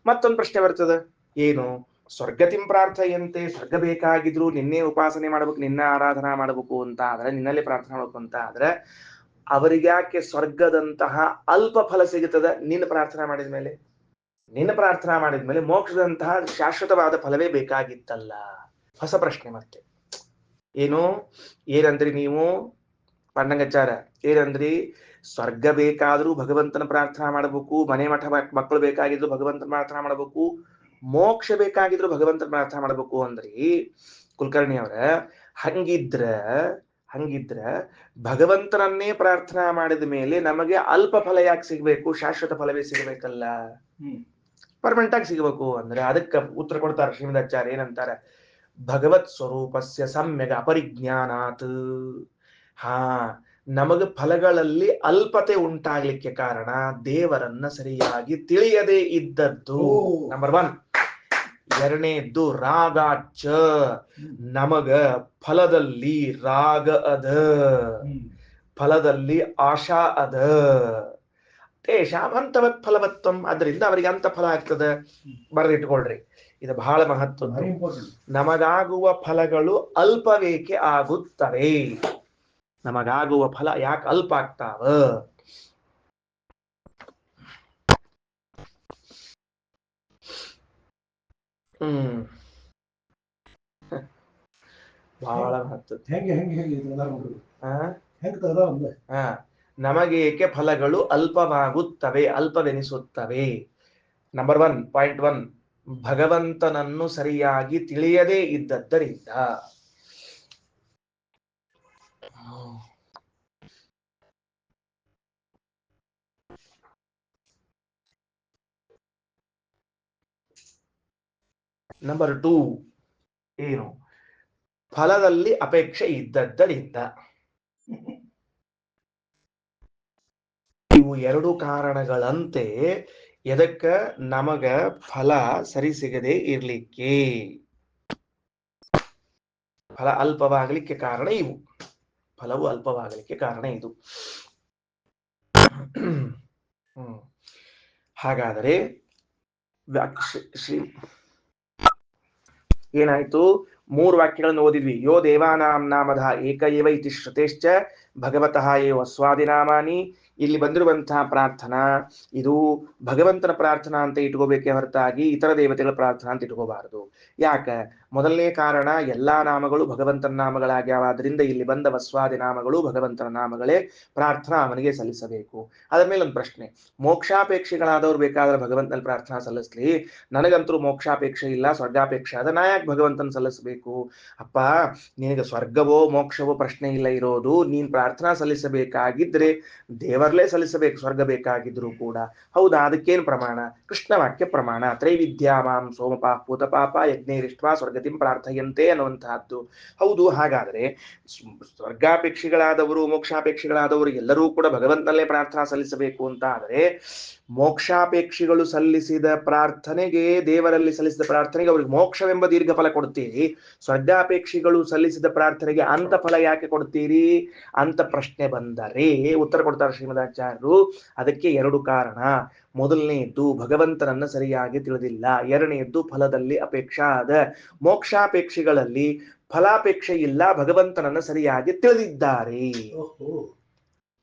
ಮತ್ತೊಂದು ಪ್ರಶ್ನೆ ಬರ್ತದೆ, ಏನು? ಸ್ವರ್ಗತಿಂ ಪ್ರಾರ್ಥಯಂತೆ, ಸ್ವರ್ಗ ಬೇಕಾಗಿದ್ರು ನಿನ್ನೆ ಉಪಾಸನೆ ಮಾಡ್ಬೇಕು, ನಿನ್ನ ಆರಾಧನಾ ಮಾಡ್ಬೇಕು ಅಂತ ಆದ್ರೆ, ನಿನ್ನಲ್ಲಿ ಪ್ರಾರ್ಥನೆ ಮಾಡ್ಬೇಕು ಅಂತ ಆದ್ರೆ, ಅವರಿಗ್ಯಾಕೆ ಸ್ವರ್ಗದಂತಹ ಅಲ್ಪ ಫಲ ಸಿಗುತ್ತದೆ ನಿನ್ನ ಪ್ರಾರ್ಥನಾ ಮಾಡಿದ ಮೇಲೆ? ನಿನ್ನ ಪ್ರಾರ್ಥನಾ ಮಾಡಿದ್ಮೇಲೆ ಮೋಕ್ಷದಂತಹ ಶಾಶ್ವತವಾದ ಫಲವೇ ಬೇಕಾಗಿತ್ತಲ್ಲ. ಹೊಸ ಪ್ರಶ್ನೆ ಮತ್ತೆ. ಏನು? ಏನಂದ್ರಿ ನೀವು ಪಂಡಂಗಾಚಾರ? ಏನಂದ್ರಿ? ಸ್ವರ್ಗ ಬೇಕಾದ್ರೂ ಭಗವಂತನ ಪ್ರಾರ್ಥನಾ ಮಾಡಬೇಕು, ಮನೆ ಮಠ ಮಕ್ಕಳು ಬೇಕಾಗಿದ್ರು ಭಗವಂತನ ಪ್ರಾರ್ಥನಾ ಮಾಡಬೇಕು, ಮೋಕ್ಷ ಬೇಕಾಗಿದ್ರು ಭಗವಂತನ ಪ್ರಾರ್ಥನಾ ಮಾಡಬೇಕು ಅಂದ್ರಿ ಕುಲಕರ್ಣಿ ಅವರ. ಹಂಗಿದ್ರ ಭಗವಂತನನ್ನೇ ಪ್ರಾರ್ಥನಾ ಮಾಡಿದ ಮೇಲೆ ನಮಗೆ ಅಲ್ಪ ಫಲ ಯಾಕೆ ಸಿಗ್ಬೇಕು? ಶಾಶ್ವತ ಫಲವೇ ಸಿಗಬೇಕಲ್ಲ, ಪರ್ಮನೆಂಟ್ ಆಗಿ ಸಿಗಬೇಕು ಅಂದ್ರೆ ಅದಕ್ಕೆ ಉತ್ತರ ಕೊಡ್ತಾರೆ ಶ್ರೀಮದಾಚಾರ್ಯ. ಏನಂತಾರೆ? ಭಗವತ್ ಸ್ವರೂಪಸ್ಯ ಸಮ್ಯಗ ಅಪರಿಜ್ಞಾನಾತ್. ನಮಗ ಫಲಗಳಲ್ಲಿ ಅಲ್ಪತೆ ಉಂಟಾಗ್ಲಿಕ್ಕೆ ಕಾರಣ ದೇವರನ್ನ ಸರಿಯಾಗಿ ತಿಳಿಯದೇ ಇದ್ದದ್ದು, ನಂಬರ್ 1. ಎರಡನೇದ್ದು ರಾಗಾಚ, ನಮಗ ಫಲದಲ್ಲಿ ರಾಗ ಅದ, ಫಲದಲ್ಲಿ ಆಶಾ ಅದ. ತೇಷಾಮಂತವತ್ ಫಲವತ್ತಂ, ಅದರಿಂದ ಅವರಿಗೆ ಅಂತ ಫಲ ಆಗ್ತದೆ. ಬರೆದಿಟ್ಕೊಳ್ರಿ, ಇದು ಬಹಳ ಮಹತ್ವದ್ದು. ನಮಗಾಗುವ ಫಲಗಳು ಅಲ್ಪವೇಕೆ ಆಗುತ್ತವೆ? ನಮಗಾಗುವ ಫಲ ಯಾಕೆ ಅಲ್ಪ ಆಗ್ತಾವ? ಬಹಳ ಮಹತ್ವ. ನಮಗೇಕೆ ಫಲಗಳು ಅಲ್ಪವಾಗುತ್ತವೆ, ಅಲ್ಪವೆನಿಸುತ್ತವೆ? ನಂಬರ್ 1, ಪಾಯಿಂಟ್ 1, ಭಗವಂತನನ್ನು ಸರಿಯಾಗಿ ತಿಳಿಯದೇ ಇದ್ದದ್ದರಿಂದ. ನಂಬರ್ 2 ಏನು? ಫಲದಲ್ಲಿ ಅಪೇಕ್ಷೆ ಇದ್ದದ್ದರಿಂದ. ಇವು ಎರಡು ಕಾರಣಗಳಂತೆ ಎದಕ್ಕ ನಮಗ ಫಲ ಸರಿ ಸಿಗದೆ ಇರ್ಲಿಕ್ಕೆ. ಫಲ ಅಲ್ಪವಾಗಲಿಕ್ಕೆ ಕಾರಣ ಇವು. ಫಲವು ಅಲ್ಪವಾಗಲಿಕ್ಕೆ ಕಾರಣ ಇದು. ಹಾಗಾದರೆ ಶ್ರೀ ಏನಾಯ್ತು? 3 ವಾಕ್ಯಗಳನ್ನು ಓದಿದ್ವಿ. ಯೋ ದೇವಾನಾಂ ನಾಮಧ ಏಕ ಏವ ಇತಿ ಶ್ರುತೇಶ್ಚ ಭಗವತಃ ಏವ ಸ್ವಾದಿನಾಮಾನಿ. ಇಲ್ಲಿ ಬಂದಿರುವಂತಹ ಪ್ರಾರ್ಥನಾ ಇದು ಭಗವಂತನ ಪ್ರಾರ್ಥನಾ ಅಂತ ಇಟ್ಕೋಬೇಕೇ ಹೊರತಾಗಿ ಇತರ ದೇವತೆಗಳ ಪ್ರಾರ್ಥನಾ ಅಂತ ಇಟ್ಕೋಬಾರದು. ಯಾಕ? ಮೊದಲನೇ ಕಾರಣ, ಎಲ್ಲಾ ನಾಮಗಳು ಭಗವಂತನ ನಾಮಗಳಾಗ್ಯಾವ. ಆದ್ರಿಂದ ಇಲ್ಲಿ ಬಂದ ವಸ್ವಾದಿ ನಾಮಗಳು ಭಗವಂತನ ನಾಮಗಳೇ, ಪ್ರಾರ್ಥನಾ ಅವನಿಗೆ ಸಲ್ಲಿಸಬೇಕು. ಅದರ ಮೇಲೆ ಒಂದು ಪ್ರಶ್ನೆ, ಮೋಕ್ಷಾಪೇಕ್ಷಿಗಳಾದವ್ರು ಬೇಕಾದ್ರೆ ಭಗವಂತನಲ್ಲಿ ಪ್ರಾರ್ಥನಾ ಸಲ್ಲಿಸ್ಲಿ, ನನಗಂತೂ ಮೋಕ್ಷಾಪೇಕ್ಷೆ ಇಲ್ಲ, ಸ್ವರ್ಗಾಪೇಕ್ಷೆ ಅದ, ನಾ ಯಾಕೆ ಭಗವಂತನ ಸಲ್ಲಿಸಬೇಕು? ಅಪ್ಪ, ನಿನಗೆ ಸ್ವರ್ಗವೋ ಮೋಕ್ಷವೋ ಪ್ರಶ್ನೆ ಇಲ್ಲ ಇರೋದು. ನೀನ್ ಪ್ರಾರ್ಥನಾ ಸಲ್ಲಿಸಬೇಕಾಗಿದ್ರೆ ದೇವರಲ್ಲೇ ಸಲ್ಲಿಸಬೇಕು, ಸ್ವರ್ಗ ಬೇಕಾಗಿದ್ರು ಕೂಡ. ಹೌದಾ? ಅದಕ್ಕೇನು ಪ್ರಮಾಣ? ಕೃಷ್ಣ ವಾಕ್ಯ ಪ್ರಮಾಣ. ತ್ರೈವಿದ್ಯಾ ಮಾಂ ಸೋಮಪಾ ಭೂತಪಾಪ ಯಜ್ಞೇರಿಷ್ಟ್ವಾ ಸ್ವರ್ಗತಿಂ ಪ್ರಾರ್ಥಯಂತೆ ಅನ್ನುವಂತಹದ್ದು. ಹೌದು. ಹಾಗಾದ್ರೆ ಸ್ವರ್ಗಾಪೇಕ್ಷಿಗಳಾದವರು ಮೋಕ್ಷಾಪೇಕ್ಷಿಗಳಾದವರು ಎಲ್ಲರೂ ಕೂಡ ಭಗವಂತನಲ್ಲೇ ಪ್ರಾರ್ಥನಾ ಸಲ್ಲಿಸಬೇಕು ಅಂತ ಆದ್ರೆ, ಮೋಕ್ಷಾಪೇಕ್ಷಿಗಳು ಸಲ್ಲಿಸಿದ ಪ್ರಾರ್ಥನೆಗೆ, ದೇವರಲ್ಲಿ ಸಲ್ಲಿಸಿದ ಪ್ರಾರ್ಥನೆಗೆ ಅವ್ರಿಗೆ ಮೋಕ್ಷವೆಂಬ ದೀರ್ಘ ಫಲ ಕೊಡ್ತೀರಿ, ಸ್ವರ್ಗಾಪೇಕ್ಷಿಗಳು ಸಲ್ಲಿಸಿದ ಪ್ರಾರ್ಥನೆಗೆ ಅಂತ ಫಲ ಯಾಕೆ ಕೊಡ್ತೀರಿ ಅಂತ ಪ್ರಶ್ನೆ ಬಂದರೆ ಉತ್ತರ ಕೊಡ್ತಾರೆ ಶ್ರೀಮದಾಚಾರ್ಯರು. ಅದಕ್ಕೆ 2 ಕಾರಣ. ಮೊದಲನೆಯದ್ದು, ಭಗವಂತನನ್ನ ಸರಿಯಾಗಿ ತಿಳಿದಿಲ್ಲ. ಎರಡನೆಯದ್ದು, ಫಲದಲ್ಲಿ ಅಪೇಕ್ಷಾ ಅದ. ಮೋಕ್ಷಾಪೇಕ್ಷಿಗಳಲ್ಲಿ ಫಲಾಪೇಕ್ಷೆ ಇಲ್ಲ, ಭಗವಂತನನ್ನ ಸರಿಯಾಗಿ ತಿಳಿದಿದ್ದಾರೆ.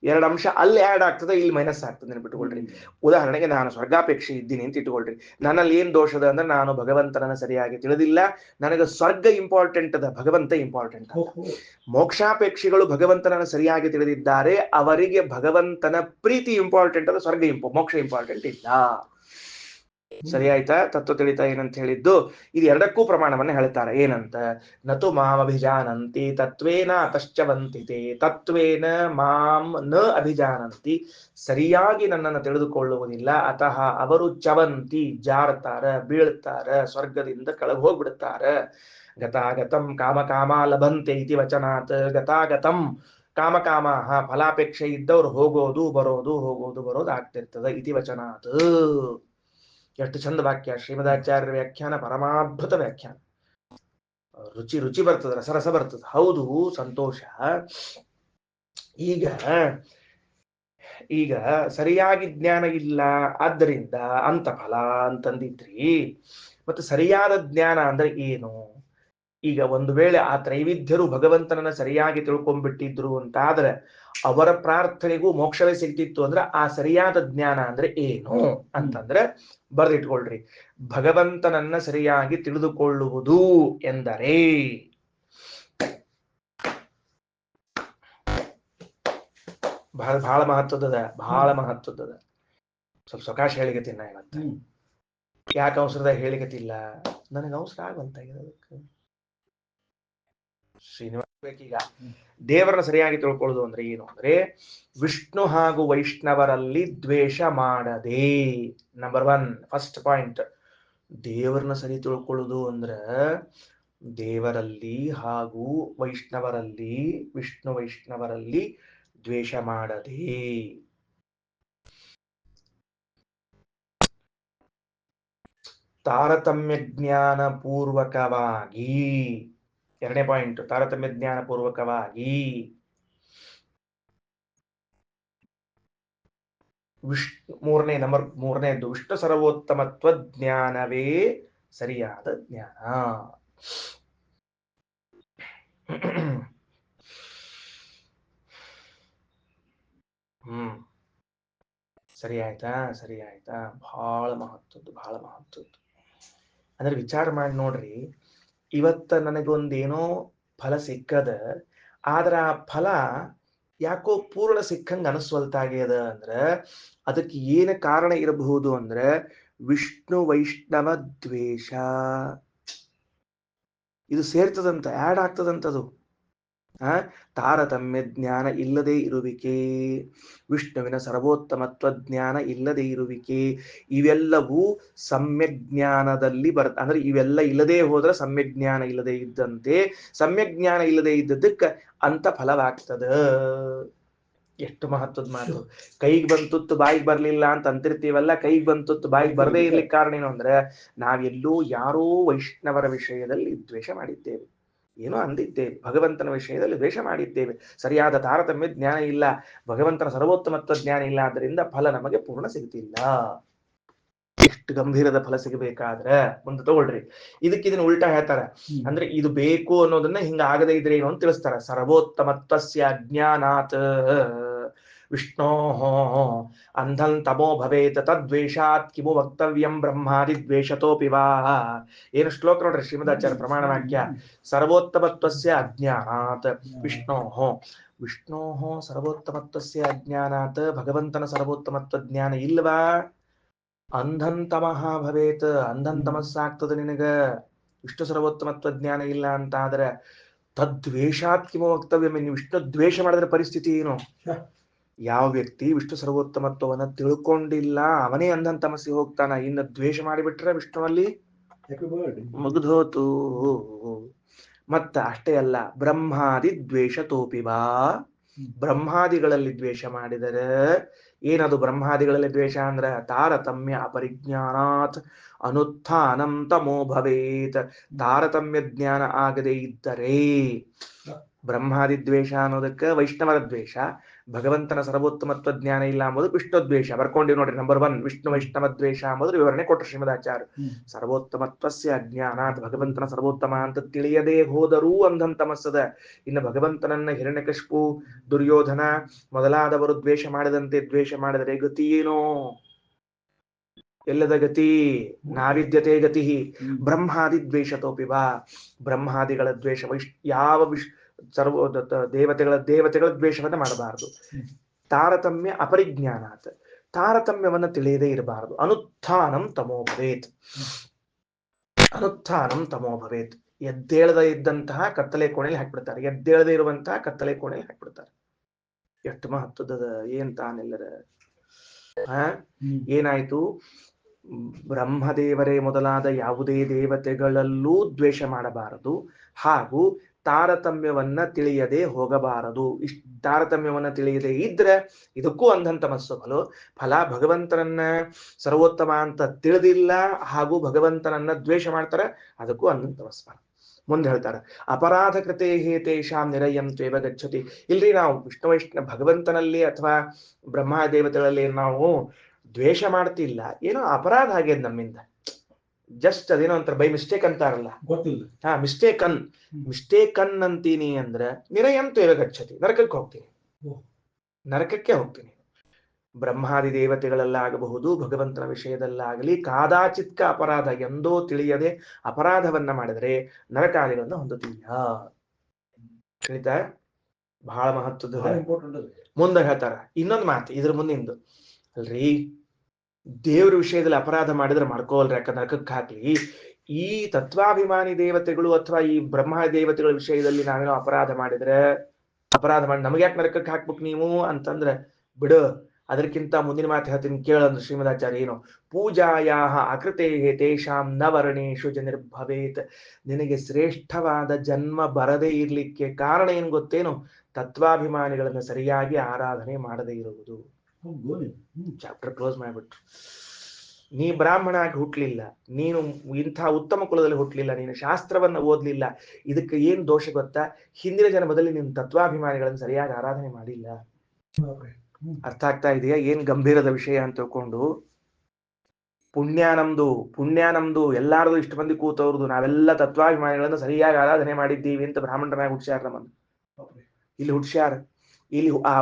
2 ಅಂಶ ಅಲ್ಲಿ ಆಡ್ ಆಗ್ತದೆ, ಇಲ್ಲಿ ಮೈನಸ್ ಆಗ್ತದೆ. ನೆನಪಿಟ್ಕೊಳ್ರಿ. ಉದಾಹರಣೆಗೆ, ನಾನು ಸ್ವರ್ಗಾಪೇಕ್ಷೆ ಇದ್ದೀನಿ ಅಂತ ಇಟ್ಕೊಳ್ರಿ. ನನ್ನಲ್ಲಿ ಏನ್ ದೋಷದ ಅಂದ್ರೆ, ನಾನು ಭಗವಂತನನ್ನ ಸರಿಯಾಗಿ ತಿಳಿದಿಲ್ಲ. ನನಗೆ ಸ್ವರ್ಗ ಇಂಪಾರ್ಟೆಂಟ್ ಅದ, ಭಗವಂತ ಇಂಪಾರ್ಟೆಂಟ್ ಅದ. ಮೋಕ್ಷಾಪೇಕ್ಷಿಗಳು ಭಗವಂತನನ್ನ ಸರಿಯಾಗಿ ತಿಳಿದಿದ್ದಾರೆ, ಅವರಿಗೆ ಭಗವಂತನ ಪ್ರೀತಿ ಇಂಪಾರ್ಟೆಂಟ್ ಅದ, ಸ್ವರ್ಗ ಮೋಕ್ಷ ಇಂಪಾರ್ಟೆಂಟ್ ಇಲ್ಲ. ಸರಿ ಆಯ್ತಾ? ತತ್ವ ತಿಳಿತಾ ಏನಂತ ಹೇಳಿದ್ದು. ಇದು 2ಕ್ಕೂ ಪ್ರಮಾಣವನ್ನ ಹೇಳ್ತಾರೆ. ಏನಂತ? ನತು ಮಾಂ ಅಭಿಜಾನಂತಿ ತತ್ವೇನ ಅತಶ್ಚವಂತಿತೆ. ತತ್ವೇನ ಮಾಂ ನ ಅಭಿಜಾನಂತಿ, ಸರಿಯಾಗಿ ನನ್ನನ್ನು ತಿಳಿದುಕೊಳ್ಳುವುದಿಲ್ಲ. ಅತಃ ಅವರು ಚವಂತಿ, ಜಾರ್ತಾರ, ಬೀಳ್ತಾರ, ಸ್ವರ್ಗದಿಂದ ಕೆಳಗೆ ಹೋಗ್ಬಿಡ್ತಾರ. ಗತಾಗತಂ ಕಾಮಕಾಮ ಲಭಂತೆ ಇತಿ ವಚನಾತ್. ಗತಾಗತಂ ಕಾಮಕಾಮ, ಫಲಾಪೇಕ್ಷೆ ಇದ್ದವ್ರು ಹೋಗೋದು ಬರೋದು ಹೋಗೋದು ಬರೋದು ಆಗ್ತಿರ್ತದ, ಇತಿ ವಚನಾತ್. ಎಷ್ಟು ಚಂದ ವಾಕ್ಯ! ಶ್ರೀಮದಾಚಾರ್ಯರ ವ್ಯಾಖ್ಯಾನ ಪರಮಾದ್ಭುತ ವ್ಯಾಖ್ಯಾನ. ರುಚಿ ರುಚಿ ಬರ್ತದೆ, ರಸರಸ ಬರ್ತದೆ. ಹೌದು, ಸಂತೋಷ. ಈಗ ಸರಿಯಾಗಿ ಜ್ಞಾನ ಇಲ್ಲ, ಆದ್ದರಿಂದ ಅಂತ ಫಲ ಅಂತಂದಿದ್ರಿ. ಮತ್ತೆ ಸರಿಯಾದ ಜ್ಞಾನ ಅಂದ್ರೆ ಏನು? ಈಗ ಒಂದು ವೇಳೆ ಆ ತ್ರೈವಿಧ್ಯರು ಭಗವಂತನನ್ನ ಸರಿಯಾಗಿ ತಿಳ್ಕೊಂಡ್ಬಿಟ್ಟಿದ್ರು ಅಂತಾದ್ರೆ ಅವರ ಪ್ರಾರ್ಥನೆಗೂ ಮೋಕ್ಷವೇ ಸಿಗ್ತಿತ್ತು ಅಂದ್ರೆ ಆ ಸರಿಯಾದ ಜ್ಞಾನ ಅಂದ್ರೆ ಏನು ಅಂತಂದ್ರೆ ಬರೆದಿಟ್ಕೊಳ್ರಿ. ಭಗವಂತನನ್ನ ಸರಿಯಾಗಿ ತಿಳಿದುಕೊಳ್ಳುವುದು ಎಂದರೆ ಬಹಳ ಮಹತ್ವದ, ಬಹಳ ಮಹತ್ವದ. ಸ್ವಲ್ಪ ಸಕಾಶ ಹೇಳಿಕತಿನ ಇವತ್ತು. ಯಾಕೆ ಅವಸರದಾಗ ಹೇಳಿಕತಿಲ್ಲ? ನನಗೆ ಅವಸರ ಆಗಂತಾಗಿದೆ. ಅದಕ್ಕೆ ಶ್ರೀನಿವಾಸ ಬೇಕೀಗ ದೇವರನ್ನ ಸರಿಯಾಗಿ ತಿಳ್ಕೊಳ್ಳೋದು ಅಂದ್ರೆ ಏನು ಅಂದ್ರೆ, ವಿಷ್ಣು ಹಾಗೂ ವೈಷ್ಣವರಲ್ಲಿ ದ್ವೇಷ ಮಾಡದೆ. Number 1 first point. ದೇವರನ್ನ ಸರಿ ತಿಳ್ಕೊಳ್ಳೋದು ಅಂದ್ರ ದೇವರಲ್ಲಿ ಹಾಗೂ ವೈಷ್ಣವರಲ್ಲಿ, ವಿಷ್ಣು ವೈಷ್ಣವರಲ್ಲಿ ದ್ವೇಷ ಮಾಡದೆ. ತಾರತಮ್ಯ ಜ್ಞಾನ ಪೂರ್ವಕವಾಗಿ. 2ನೇ ಪಾಯಿಂಟ್, ತಾರತಮ್ಯ ಜ್ಞಾನ ಪೂರ್ವಕವಾಗಿ. ಮೂರನೇದ್ದು, ವಿಷ್ಣು ಸರ್ವೋತ್ತಮತ್ವ ಜ್ಞಾನವೇ ಸರಿಯಾದ ಜ್ಞಾನ. ಸರಿ ಆಯ್ತಾ? ಸರಿ ಆಯ್ತಾ? ಬಹಳ ಮಹತ್ವದ್ದು, ಬಹಳ ಮಹತ್ವದ್ದು. ಅಂದ್ರೆ ವಿಚಾರ ಮಾಡಿ ನೋಡ್ರಿ. ಇವತ್ತ ನನಗೊಂದೇನೋ ಫಲ ಸಿಕ್ಕದ, ಆದ್ರ ಆ ಫಲ ಯಾಕೋ ಪೂರ್ಣ ಸಿಕ್ಕಂಗ ಅನಿಸ್ವಲ್ತಾಗ್ಯದ ಅಂದ್ರ ಅದಕ್ಕೆ ಏನ ಕಾರಣ ಇರಬಹುದು ಅಂದ್ರೆ ವಿಷ್ಣು ವೈಷ್ಣವ ದ್ವೇಷ. ಇದು ಸೇರ್ತದಂತ, ಆಡ್ ಆಗ್ತದಂತದು. ತಾರತಮ್ಯ ಜ್ಞಾನ ಇಲ್ಲದೆ ಇರುವಿಕೆ, ವಿಷ್ಣುವಿನ ಸರ್ವೋತ್ತಮತ್ವ ಜ್ಞಾನ ಇಲ್ಲದೆ ಇರುವಿಕೆ, ಇವೆಲ್ಲವೂ ಸಮ್ಯಕ್ ಜ್ಞಾನದಲ್ಲಿ ಅಂದ್ರೆ ಇವೆಲ್ಲ ಇಲ್ಲದೆ ಹೋದ್ರೆ ಸಮ್ಯಕ್ ಜ್ಞಾನ ಇಲ್ಲದೆ ಇದ್ದಂತೆ. ಸಮ್ಯಕ್ ಜ್ಞಾನ ಇಲ್ಲದೆ ಇದ್ದದಕ್ಕೆ ಅಂತ ಫಲವಾಗ್ತದ. ಎಷ್ಟು ಮಹತ್ವದ ಮಾತು! ಕೈಗೆ ಬಂತುತ್ತು ಬಾಯಿಗೆ ಬರ್ಲಿಲ್ಲ ಅಂತ ಅಂತಿರ್ತೀವಲ್ಲ, ಕೈಗೆ ಬಂತುತ್ತು ಬಾಯಿಗೆ ಬರದೇ ಇರ್ಲಿಕ್ಕೆ ಕಾರಣ ಏನು ಅಂದ್ರೆ ನಾವೆಲ್ಲೂ ಯಾರೋ ವೈಷ್ಣವರ ವಿಷಯದಲ್ಲಿ ದ್ವೇಷ ಮಾಡಿದ್ದೇವೆ. ಏನೋ ಅಂದಿದ್ದೇವೆ, ಭಗವಂತನ ವಿಷಯದಲ್ಲಿ ದ್ವೇಷ ಮಾಡಿದ್ದೇವೆ, ಸರಿಯಾದ ತಾರತಮ್ಯ ಜ್ಞಾನ ಇಲ್ಲ, ಭಗವಂತನ ಸರ್ವೋತ್ತಮತ್ವ ಜ್ಞಾನ ಇಲ್ಲ, ಆದ್ದರಿಂದ ಫಲ ನಮಗೆ ಪೂರ್ಣ ಸಿಗ್ತಿಲ್ಲ. ಎಷ್ಟು ಗಂಭೀರದ ಫಲ ಸಿಗಬೇಕಾದ್ರೆ ಮುಂದೆ ತಗೊಳ್ರಿ. ಇದನ್ನ ಉಲ್ಟಾ ಹೇಳ್ತಾರ. ಅಂದ್ರೆ ಇದು ಬೇಕು ಅನ್ನೋದನ್ನ ಹಿಂಗ ಆಗದೆ ಇದ್ರೆ ಏನು ಅಂತ ತಿಳಿಸ್ತಾರ. ಸರ್ವೋತ್ತಮತ್ವಸ್ಯ ಅಜ್ಞಾನಾತ್ ವಿಷ್ಣೋ ಅಂಧಂ ತಮೋ ಭವೇತ್ ತದ್ವೇಷಾತ್ ಕಿಮು ವಕ್ತವ್ಯಂ ಬ್ರಹ್ಮಾದಿ ದ್ವೇಷತೋಪಿ ವಾ. ಏನು ಶ್ಲೋಕ ನೋಡ್ರಿ, ಶ್ರೀಮದಾಚಾರ್ಯ ಪ್ರಮಾಣ ವಾಕ್ಯ. ಸರ್ವೋತ್ತಮತ್ವಸ್ಯ ಅಜ್ಞಾನಾತ್ ವಿಷ್ಣೋ ಸರ್ವೋತ್ತಮತ್ವಸ್ಯ ಅಜ್ಞಾನಾತ್, ಭಗವಂತನ ಸರ್ವೋತ್ತಮತ್ವ ಜ್ಞಾನ ಇಲ್ವಾ? ಅಂಧಂತಮಃ ಭವೇತ್, ಅಂಧಂತಮಸ್ಸಾಗ್ತದೆ ನಿನಗ ವಿಷ್ಣು ಸರ್ವೋತ್ತಮತ್ವ ಜ್ಞಾನ ಇಲ್ಲ ಅಂತ ಆದ್ರೆ. ತದ್ವೇಷಾತ್ ಕಿಮೋ ವಕ್ತವ್ಯ, ನೀವು ವಿಷ್ಣು ದ್ವೇಷ ಮಾಡಿದ್ರೆ ಪರಿಸ್ಥಿತಿ ಏನು? ಯಾವ ವ್ಯಕ್ತಿ ವಿಷ್ಣು ಸರ್ವೋತ್ತಮತ್ವವನ್ನ ತಿಳ್ಕೊಂಡಿಲ್ಲ ಅವನೇ ಅಂಧಂತಮಸ್ಸಿಗೆ ಹೋಗ್ತಾನ. ಇನ್ನು ದ್ವೇಷ ಮಾಡಿಬಿಟ್ರೆ ವಿಷ್ಣುವಲ್ಲಿ ಮುಗಿದೋತು. ಮತ್ತ ಅಷ್ಟೇ ಅಲ್ಲ, ಬ್ರಹ್ಮಾದಿ ದ್ವೇಷ ತೋಪಿವಾ, ಬ್ರಹ್ಮಾದಿಗಳಲ್ಲಿ ದ್ವೇಷ ಮಾಡಿದರೆ ಏನದು? ಬ್ರಹ್ಮಾದಿಗಳಲ್ಲಿ ದ್ವೇಷ ಅಂದ್ರೆ ತಾರತಮ್ಯ ಅಪರಿಜ್ಞಾನಾತ್ ಅನುತ್ಥಾನಂ ತಮೋ ಭವೇತ್. ತಾರತಮ್ಯ ಜ್ಞಾನ ಆಗದೆ ಇದ್ದರೆ, ಬ್ರಹ್ಮಾದಿ ದ್ವೇಷ ಅನ್ನೋದಕ್ಕೆ ವೈಷ್ಣವರ ದ್ವೇಷ, ಭಗವಂತನ ಸರ್ವೋತ್ತಮತ್ವ ಜ್ಞಾನ ಇಲ್ಲ ಅಂಬುದು ವಿಷ್ಣು ದ್ವೇಷ. ಬರ್ಕೊಂಡಿವಿ ನೋಡ್ರಿ. ನಂಬರ್ 1 ವಿಷ್ಣು ವೈಷ್ಣವ ದ್ವೇಷ ಅಂಬುದು ವಿವರಣೆ ಕೊಟ್ಟರು ಶ್ರೀಮದಾಚಾರ್ಯ. ಸರ್ವೋತ್ತಮತ್ವಸ್ಯ ಅಜ್ಞಾನಾತ್, ಭಗವಂತನ ಸರ್ವೋತ್ತಮ ಅಂತ ತಿಳಿಯದೇ ಹೋದರೂ ಅಂಧಂತಮಸ್ಸದ. ಇನ್ನು ಭಗವಂತನನ್ನ ಹಿರಣ್ಯಕಶಿಪು, ದುರ್ಯೋಧನ ಮೊದಲಾದವರು ದ್ವೇಷ ಮಾಡದಂತೆ ದ್ವೇಷ ಮಾಡಿದರೆ ಗತಿ ಏನೋ? ಎಲ್ಲದ ಗತಿ? ನಾವಿದ್ಯತೆ ಗತಿ. ಬ್ರಹ್ಮಾದಿ ದ್ವೇಷತೋಪಿ ವಾ, ಬ್ರಹ್ಮಾದಿಗಳ ದ್ವೇಷ ಯಾವ ಸರ್ವ ದೇವತೆಗಳ ದ್ವೇಷವನ್ನ ಮಾಡಬಾರದು. ತಾರತಮ್ಯ ಅಪರಿಜ್ಞಾನಾತ್, ತಾರತಮ್ಯವನ್ನ ತಿಳಿಯದೇ ಇರಬಾರದು. ಅನುತ್ಥಾನಂ ತಮೋ ಭವೇತ್, ಅನುತ್ಥಾನಂ ತಮೋ ಭವೇತ್. ಎದ್ದೇಳದ ಇದ್ದಂತಹ ಕತ್ತಲೆ ಕೋಣೆಯಲ್ಲಿ ಹಾಕ್ಬಿಡ್ತಾರೆ, ಎದ್ದೇಳದೇ ಇರುವಂತಹ ಕತ್ತಲೆ ಕೋಣೆಯಲ್ಲಿ ಹಾಕ್ಬಿಡ್ತಾರೆ. ಎಷ್ಟು ಮಹತ್ವದ ಏನ್ ತಾನೆಲ್ಲರ. ಏನಾಯ್ತು? ಬ್ರಹ್ಮದೇವರೇ ಮೊದಲಾದ ಯಾವುದೇ ದೇವತೆಗಳಲ್ಲೂ ದ್ವೇಷ ಮಾಡಬಾರದು, ಹಾಗೂ ತಾರತಮ್ಯವನ್ನ ತಿಳಿಯದೆ ಹೋಗಬಾರದು. ತಾರತಮ್ಯವನ್ನ ತಿಳಿಯದೆ ಇದ್ರೆ ಇದಕ್ಕೂ ಅಂಧಂತಮಸ್ಸು ಫಲ. ಭಗವಂತನನ್ನ ಸರ್ವೋತ್ತಮ ಅಂತ ತಿಳಿದಿಲ್ಲ ಹಾಗೂ ಭಗವಂತನನ್ನ ದ್ವೇಷ ಮಾಡ್ತಾರೆ, ಅದಕ್ಕೂ ಅಂಧಂತಮಸ್ಸು ಫಲ. ಮುಂದೆ ಹೇಳ್ತಾರೆ, ಅಪರಾಧ ಕೃತೆ ಹೇತೇಷಾಂ ನಿರಯಂ ತ್ವೇವ ಗಚ್ಚತಿ. ಇಲ್ರಿ, ನಾವು ವಿಷ್ಣು ಭಗವಂತನಲ್ಲಿ ಅಥವಾ ಬ್ರಹ್ಮ ದೇವತೆಗಳಲ್ಲಿ ನಾವು ದ್ವೇಷ ಮಾಡ್ತಿಲ್ಲ, ಏನೋ ಅಪರಾಧ ಆಗ್ಯದ ನಮ್ಮಿಂದ, ಜಸ್ಟ್ ಅದೇನೋ ಅಂತಾರೆ ಬೈ ಮಿಸ್ಟೇಕ್ ಅಂತಾರಲ್ಲ, ಗೊತ್ತಿಲ್ಲ. ಮಿಸ್ಟೇಕನ್ ಅಂತೀನಿ ಅಂದ್ರೆ ನಿರಯಂ ತ್ವೇವ ಗಚ್ಚತಿ, ನರಕಕ್ಕೆ ಹೋಗ್ತೀನಿ, ನರಕಕ್ಕೆ ಹೋಗ್ತೀನಿ. ಬ್ರಹ್ಮಾದಿ ದೇವತೆಗಳಲ್ಲಾಗಬಹುದು, ಭಗವಂತನ ವಿಷಯದಲ್ಲಾಗಲಿ ಕಾದಾಚಿತ್ಕ ಅಪರಾಧ, ಎಂದೋ ತಿಳಿಯದೆ ಅಪರಾಧವನ್ನ ಮಾಡಿದರೆ ನರಕಾದಿಗಳನ್ನು ಹೊಂದುತ್ತೀಯ. ತಿಳಿತಾ? ಬಹಳ ಮಹತ್ವದ. ಮುಂದೆ ಹೇಳ್ತಾರ ಇನ್ನೊಂದು ಮಾತು ಇದ್ರ ಮುಂದಿಂದು. ಅಲ್ರಿ, ದೇವ್ರ ವಿಷಯದಲ್ಲಿ ಅಪರಾಧ ಮಾಡಿದ್ರೆ ಮಾಡ್ಕೋಲ್ರಿ, ಯಾಕಂದ್ರೆ ನರಕಕ್ಕೆ ಹಾಕ್ಲಿ. ಈ ತತ್ವಾಭಿಮಾನಿ ದೇವತೆಗಳು ಅಥವಾ ಈ ಬ್ರಹ್ಮ ದೇವತೆಗಳ ವಿಷಯದಲ್ಲಿ ನಾವೇನೋ ಅಪರಾಧ ಮಾಡಿ ನಮಗೆ ಯಾಕೆ ನರಕಕ್ಕೆ ಹಾಕ್ಬೇಕು ನೀವು ಅಂತಂದ್ರೆ ಬಿಡು. ಅದಕ್ಕಿಂತ ಮುಂದಿನ ಮಾತು ಹೇಳ್ತೀನಿ ಕೇಳಂದ್ರೆ ಶ್ರೀಮದಾಚಾರ್ಯ ಏನು, ಪೂಜಾಯಾ ಅಕೃತೆ ತೇಷಾಂ ನ ವರ್ಣೇಶು ಜನಿರ್ಭವೇತ್. ನಿನಗೆ ಶ್ರೇಷ್ಠವಾದ ಜನ್ಮ ಬರದೇ ಇರ್ಲಿಕ್ಕೆ ಕಾರಣ ಏನ್ ಗೊತ್ತೇನು? ತತ್ವಾಭಿಮಾನಿಗಳನ್ನ ಸರಿಯಾಗಿ ಆರಾಧನೆ ಮಾಡದೇ ಇರುವುದು. ಚಾಪ್ಟರ್ ಕ್ಲೋಸ್ ಮಾಡ್ಬಿಟ್ರು. ನೀ ಬ್ರಾಹ್ಮಣ ಆಗಿ ಹುಟ್ಲಿಲ್ಲ, ನೀನು ಇಂಥ ಉತ್ತಮ ಕುಲದಲ್ಲಿ ಹುಟ್ಲಿಲ್ಲ, ನೀನು ಶಾಸ್ತ್ರವನ್ನ ಓದ್ಲಿಲ್ಲ, ಇದಕ್ಕೆ ಏನ್ ದೋಷ ಗೊತ್ತಾ? ಹಿಂದಿನ ಜನ್ಮದಲ್ಲಿ ನೀನು ತತ್ವಾಭಿಮಾನಿಗಳನ್ನು ಸರಿಯಾಗಿ ಆರಾಧನೆ ಮಾಡಿಲ್ಲ. ಅರ್ಥ ಆಗ್ತಾ ಇದೆಯಾ ಏನ್ ಗಂಭೀರದ ವಿಷಯ ಅಂತ ತಿಳ್ಕೊಂಡು? ಪುಣ್ಯ ನಮ್ದು ಎಲ್ಲಾರದು, ಇಷ್ಟು ಮಂದಿ ಕೂತವ್ರದು, ನಾವೆಲ್ಲ ತತ್ವಾಭಿಮಾನಿಗಳನ್ನ ಸರಿಯಾಗಿ ಆರಾಧನೆ ಮಾಡಿದ್ದೀವಿ ಅಂತ ಬ್ರಾಹ್ಮಣರಾಗಿ ಹುಡ್ಸ್ಯಾರ ನಮ್ಮನ್ನು. ಇಲ್ಲಿ ಹುಡ್ಸ್ಯಾರ. ಇಲ್ಲಿ ಆ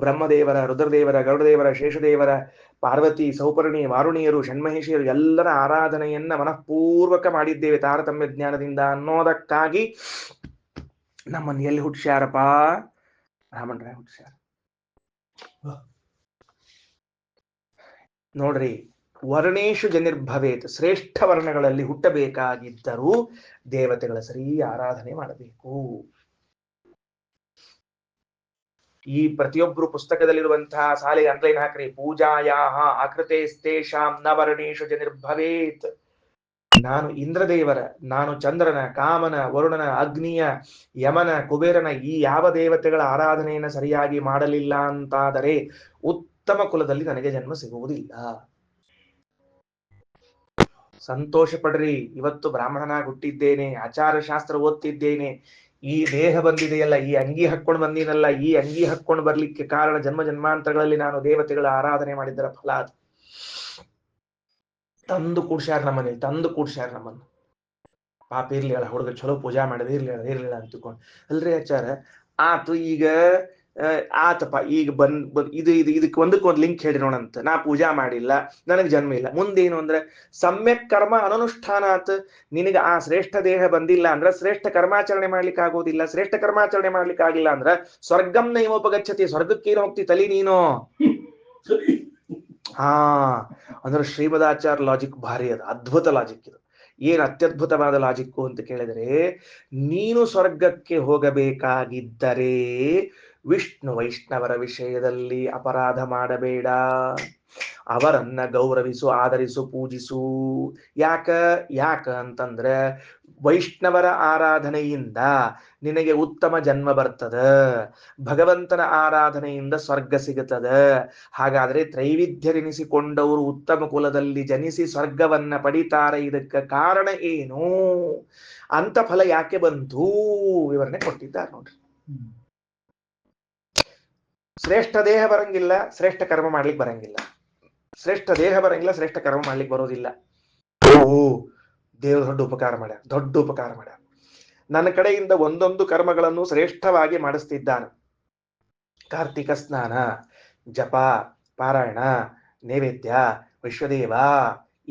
ಬ್ರಹ್ಮದೇವರ, ರುದ್ರದೇವರ, ಗರುಡದೇವರ, ಶೇಷದೇವರ, ಪಾರ್ವತಿ, ಸೌಪರ್ಣಿ, ವಾರುಣಿಯರು, ಷಣ್ಮಹಿಷಿಯರು ಎಲ್ಲರ ಆರಾಧನೆಯನ್ನ ಮನಃಪೂರ್ವಕ ಮಾಡಿದ್ದೇವೆ ತಾರತಮ್ಯ ಜ್ಞಾನದಿಂದ ಅನ್ನೋದಕ್ಕಾಗಿ ನಮ್ಮನ್ನು ಎಲ್ಲಿ ಹುಡ್ಸ್ಯಾರಪ್ಪ? ಬ್ರಾಹ್ಮಣರಾಗಿ ಹುಡ್ಸ್ಯಾರ. ನೋಡ್ರಿ, ವರ್ಣೇಶು ಜನಿರ್ಭವೇತ್, ಶ್ರೇಷ್ಠ ವರ್ಣಗಳಲ್ಲಿ ಹುಟ್ಟಬೇಕಾಗಿದ್ದರೂ ದೇವತೆಗಳ ಸರಿ ಆರಾಧನೆ ಮಾಡಬೇಕು. ಈ ಪ್ರತಿಯೊಬ್ಬರು ಪುಸ್ತಕದಲ್ಲಿರುವಂತಹ ಸಾಲಿಗೆ ಅಂಡ್ಲೈನ್ ಹಾಕ್ರಿ. ಪೂಜಾಯಾ ಅಕೃತೇಸ್ತೇಷಾಂ ನ ವರ್ಣೇಶು ಜನಿರ್ಭವೇತ್. ನಾನು ಇಂದ್ರದೇವರ, ನಾನು ಚಂದ್ರನ, ಕಾಮನ, ವರುಣನ, ಅಗ್ನಿಯ, ಯಮನ, ಕುಬೇರನ ಈ ಯಾವ ದೇವತೆಗಳ ಆರಾಧನೆಯನ್ನು ಸರಿಯಾಗಿ ಮಾಡಲಿಲ್ಲ ಅಂತಾದರೆ ಉತ್ತಮ ಕುಲದಲ್ಲಿ ನನಗೆ ಜನ್ಮ ಸಿಗುವುದಿಲ್ಲ. ಸಂತೋಷ ಪಡ್ರಿ. ಇವತ್ತು ಬ್ರಾಹ್ಮಣನಾಗಿ ಹುಟ್ಟಿದ್ದೇನೆ, ಆಚಾರ ಶಾಸ್ತ್ರ ಓದ್ತಿದ್ದೇನೆ, ಈ ದೇಹ ಬಂದಿದೆಯಲ್ಲ, ಈ ಅಂಗಿ ಹಾಕೊಂಡು ಬಂದಿನಲ್ಲ, ಈ ಅಂಗಿ ಹಾಕೊಂಡು ಬರ್ಲಿಕ್ಕೆ ಕಾರಣ ಜನ್ಮ ಜನ್ಮಾಂತರಗಳಲ್ಲಿ ನಾನು ದೇವತೆಗಳ ಆರಾಧನೆ ಮಾಡಿದ್ದರ ಫಲ ಅದು. ತಂದು ಕೂಡ್ಸ್ಯಾರ ನಮ್ಮನೇಲಿ, ತಂದು ಕೂಡ್ಸ್ಯಾರ ನಮ್ಮನ್ನು. ಪಾಪ ಇರ್ಲಿಲ್ಲ, ಹುಡುಗ ಚಲೋ ಪೂಜಾ ಮಾಡಿದ, ಇರ್ಲಿಲ್ಲ ಅಂತ ತಿಳ್ಕೊಂಡು. ಅಲ್ರಿ ಆಚಾರ ಆತು, ಈಗ ಆತಪ್ಪ, ಈಗ ಇದಕ್ಕೆ ಒಂದಕ್ಕೊಂದು ಲಿಂಕ್ ಹೇಳಿ ನೋಡಂತ. ನಾ ಪೂಜಾ ಮಾಡಿಲ್ಲ, ನನಗೆ ಜನ್ಮ ಇಲ್ಲ, ಮುಂದೇನು ಅಂದ್ರೆ ಸಮ್ಯಕ್ ಕರ್ಮ ಅನನುಷ್ಠಾನ ಆತ. ನಿನಗೆ ಆ ಶ್ರೇಷ್ಠ ದೇಹ ಬಂದಿಲ್ಲ ಅಂದ್ರೆ ಶ್ರೇಷ್ಠ ಕರ್ಮಾಚರಣೆ ಮಾಡ್ಲಿಕ್ಕೆ ಆಗೋದಿಲ್ಲ. ಶ್ರೇಷ್ಠ ಕರ್ಮಾಚರಣೆ ಮಾಡ್ಲಿಕ್ಕೆ ಆಗಿಲ್ಲ ಅಂದ್ರೆ ಸ್ವರ್ಗಂ ನೈವೋಪಗಚ್ಚತಿ, ಸ್ವರ್ಗಕ್ಕೇನು ಹೋಗ್ತಿ ತಲಿ ನೀನು. ಹಾ, ಅಂದ್ರೆ ಶ್ರೀಮದಾಚಾರ್ಯ ಲಾಜಿಕ್ ಭಾರಿ ಅದ, ಅದ್ಭುತ ಲಾಜಿಕ್ ಇದು. ಏನ್ ಅತ್ಯದ್ಭುತವಾದ ಲಾಜಿಕ್ಕು ಅಂತ ಕೇಳಿದರೆ, ನೀನು ಸ್ವರ್ಗಕ್ಕೆ ಹೋಗಬೇಕಾಗಿದ್ದರೆ ವಿಷ್ಣು ವೈಷ್ಣವರ ವಿಷಯದಲ್ಲಿ ಅಪರಾಧ ಮಾಡಬೇಡ, ಅವರನ್ನ ಗೌರವಿಸು, ಆದರಿಸು, ಪೂಜಿಸು. ಯಾಕ ಅಂತಂದ್ರೆ ವೈಷ್ಣವರ ಆರಾಧನೆಯಿಂದ ನಿನಗೆ ಉತ್ತಮ ಜನ್ಮ ಬರ್ತದ, ಭಗವಂತನ ಆರಾಧನೆಯಿಂದ ಸ್ವರ್ಗ ಸಿಗುತ್ತದ. ಹಾಗಾದ್ರೆ ತ್ರೈವಿಧ್ಯರೆನಿಸಿಕೊಂಡವರು ಉತ್ತಮ ಕುಲದಲ್ಲಿ ಜನಿಸಿ ಸ್ವರ್ಗವನ್ನ ಪಡಿತಾರೆ. ಇದಕ್ಕೆ ಕಾರಣ ಏನು, ಅಂತ ಫಲ ಯಾಕೆ ಬಂತು, ವಿವರಣೆ ಕೊಟ್ಟಿದ್ದಾರೆ ನೋಡ್ರಿ. ಶ್ರೇಷ್ಠ ದೇಹ ಬರಂಗಿಲ್ಲ, ಶ್ರೇಷ್ಠ ಕರ್ಮ ಮಾಡ್ಲಿಕ್ಕೆ ಬರಂಗಿಲ್ಲ. ಶ್ರೇಷ್ಠ ದೇಹ ಬರಂಗಿಲ್ಲ, ಶ್ರೇಷ್ಠ ಕರ್ಮ ಮಾಡ್ಲಿಕ್ಕೆ ಬರೋದಿಲ್ಲ. ಓ, ದೇವ್ರ ದೊಡ್ಡ ಉಪಕಾರ ಮಾಡ್ಯಾರ, ದೊಡ್ಡ ಉಪಕಾರ ಮಾಡ್ಯಾರ. ನನ್ನ ಕಡೆಯಿಂದ ಒಂದೊಂದು ಕರ್ಮಗಳನ್ನು ಶ್ರೇಷ್ಠವಾಗಿ ಮಾಡಿಸ್ತಿದ್ದಾನೆ. ಕಾರ್ತಿಕ ಸ್ನಾನ, ಜಪ, ಪಾರಾಯಣ, ನೈವೇದ್ಯ, ವಿಶ್ವದೇವ,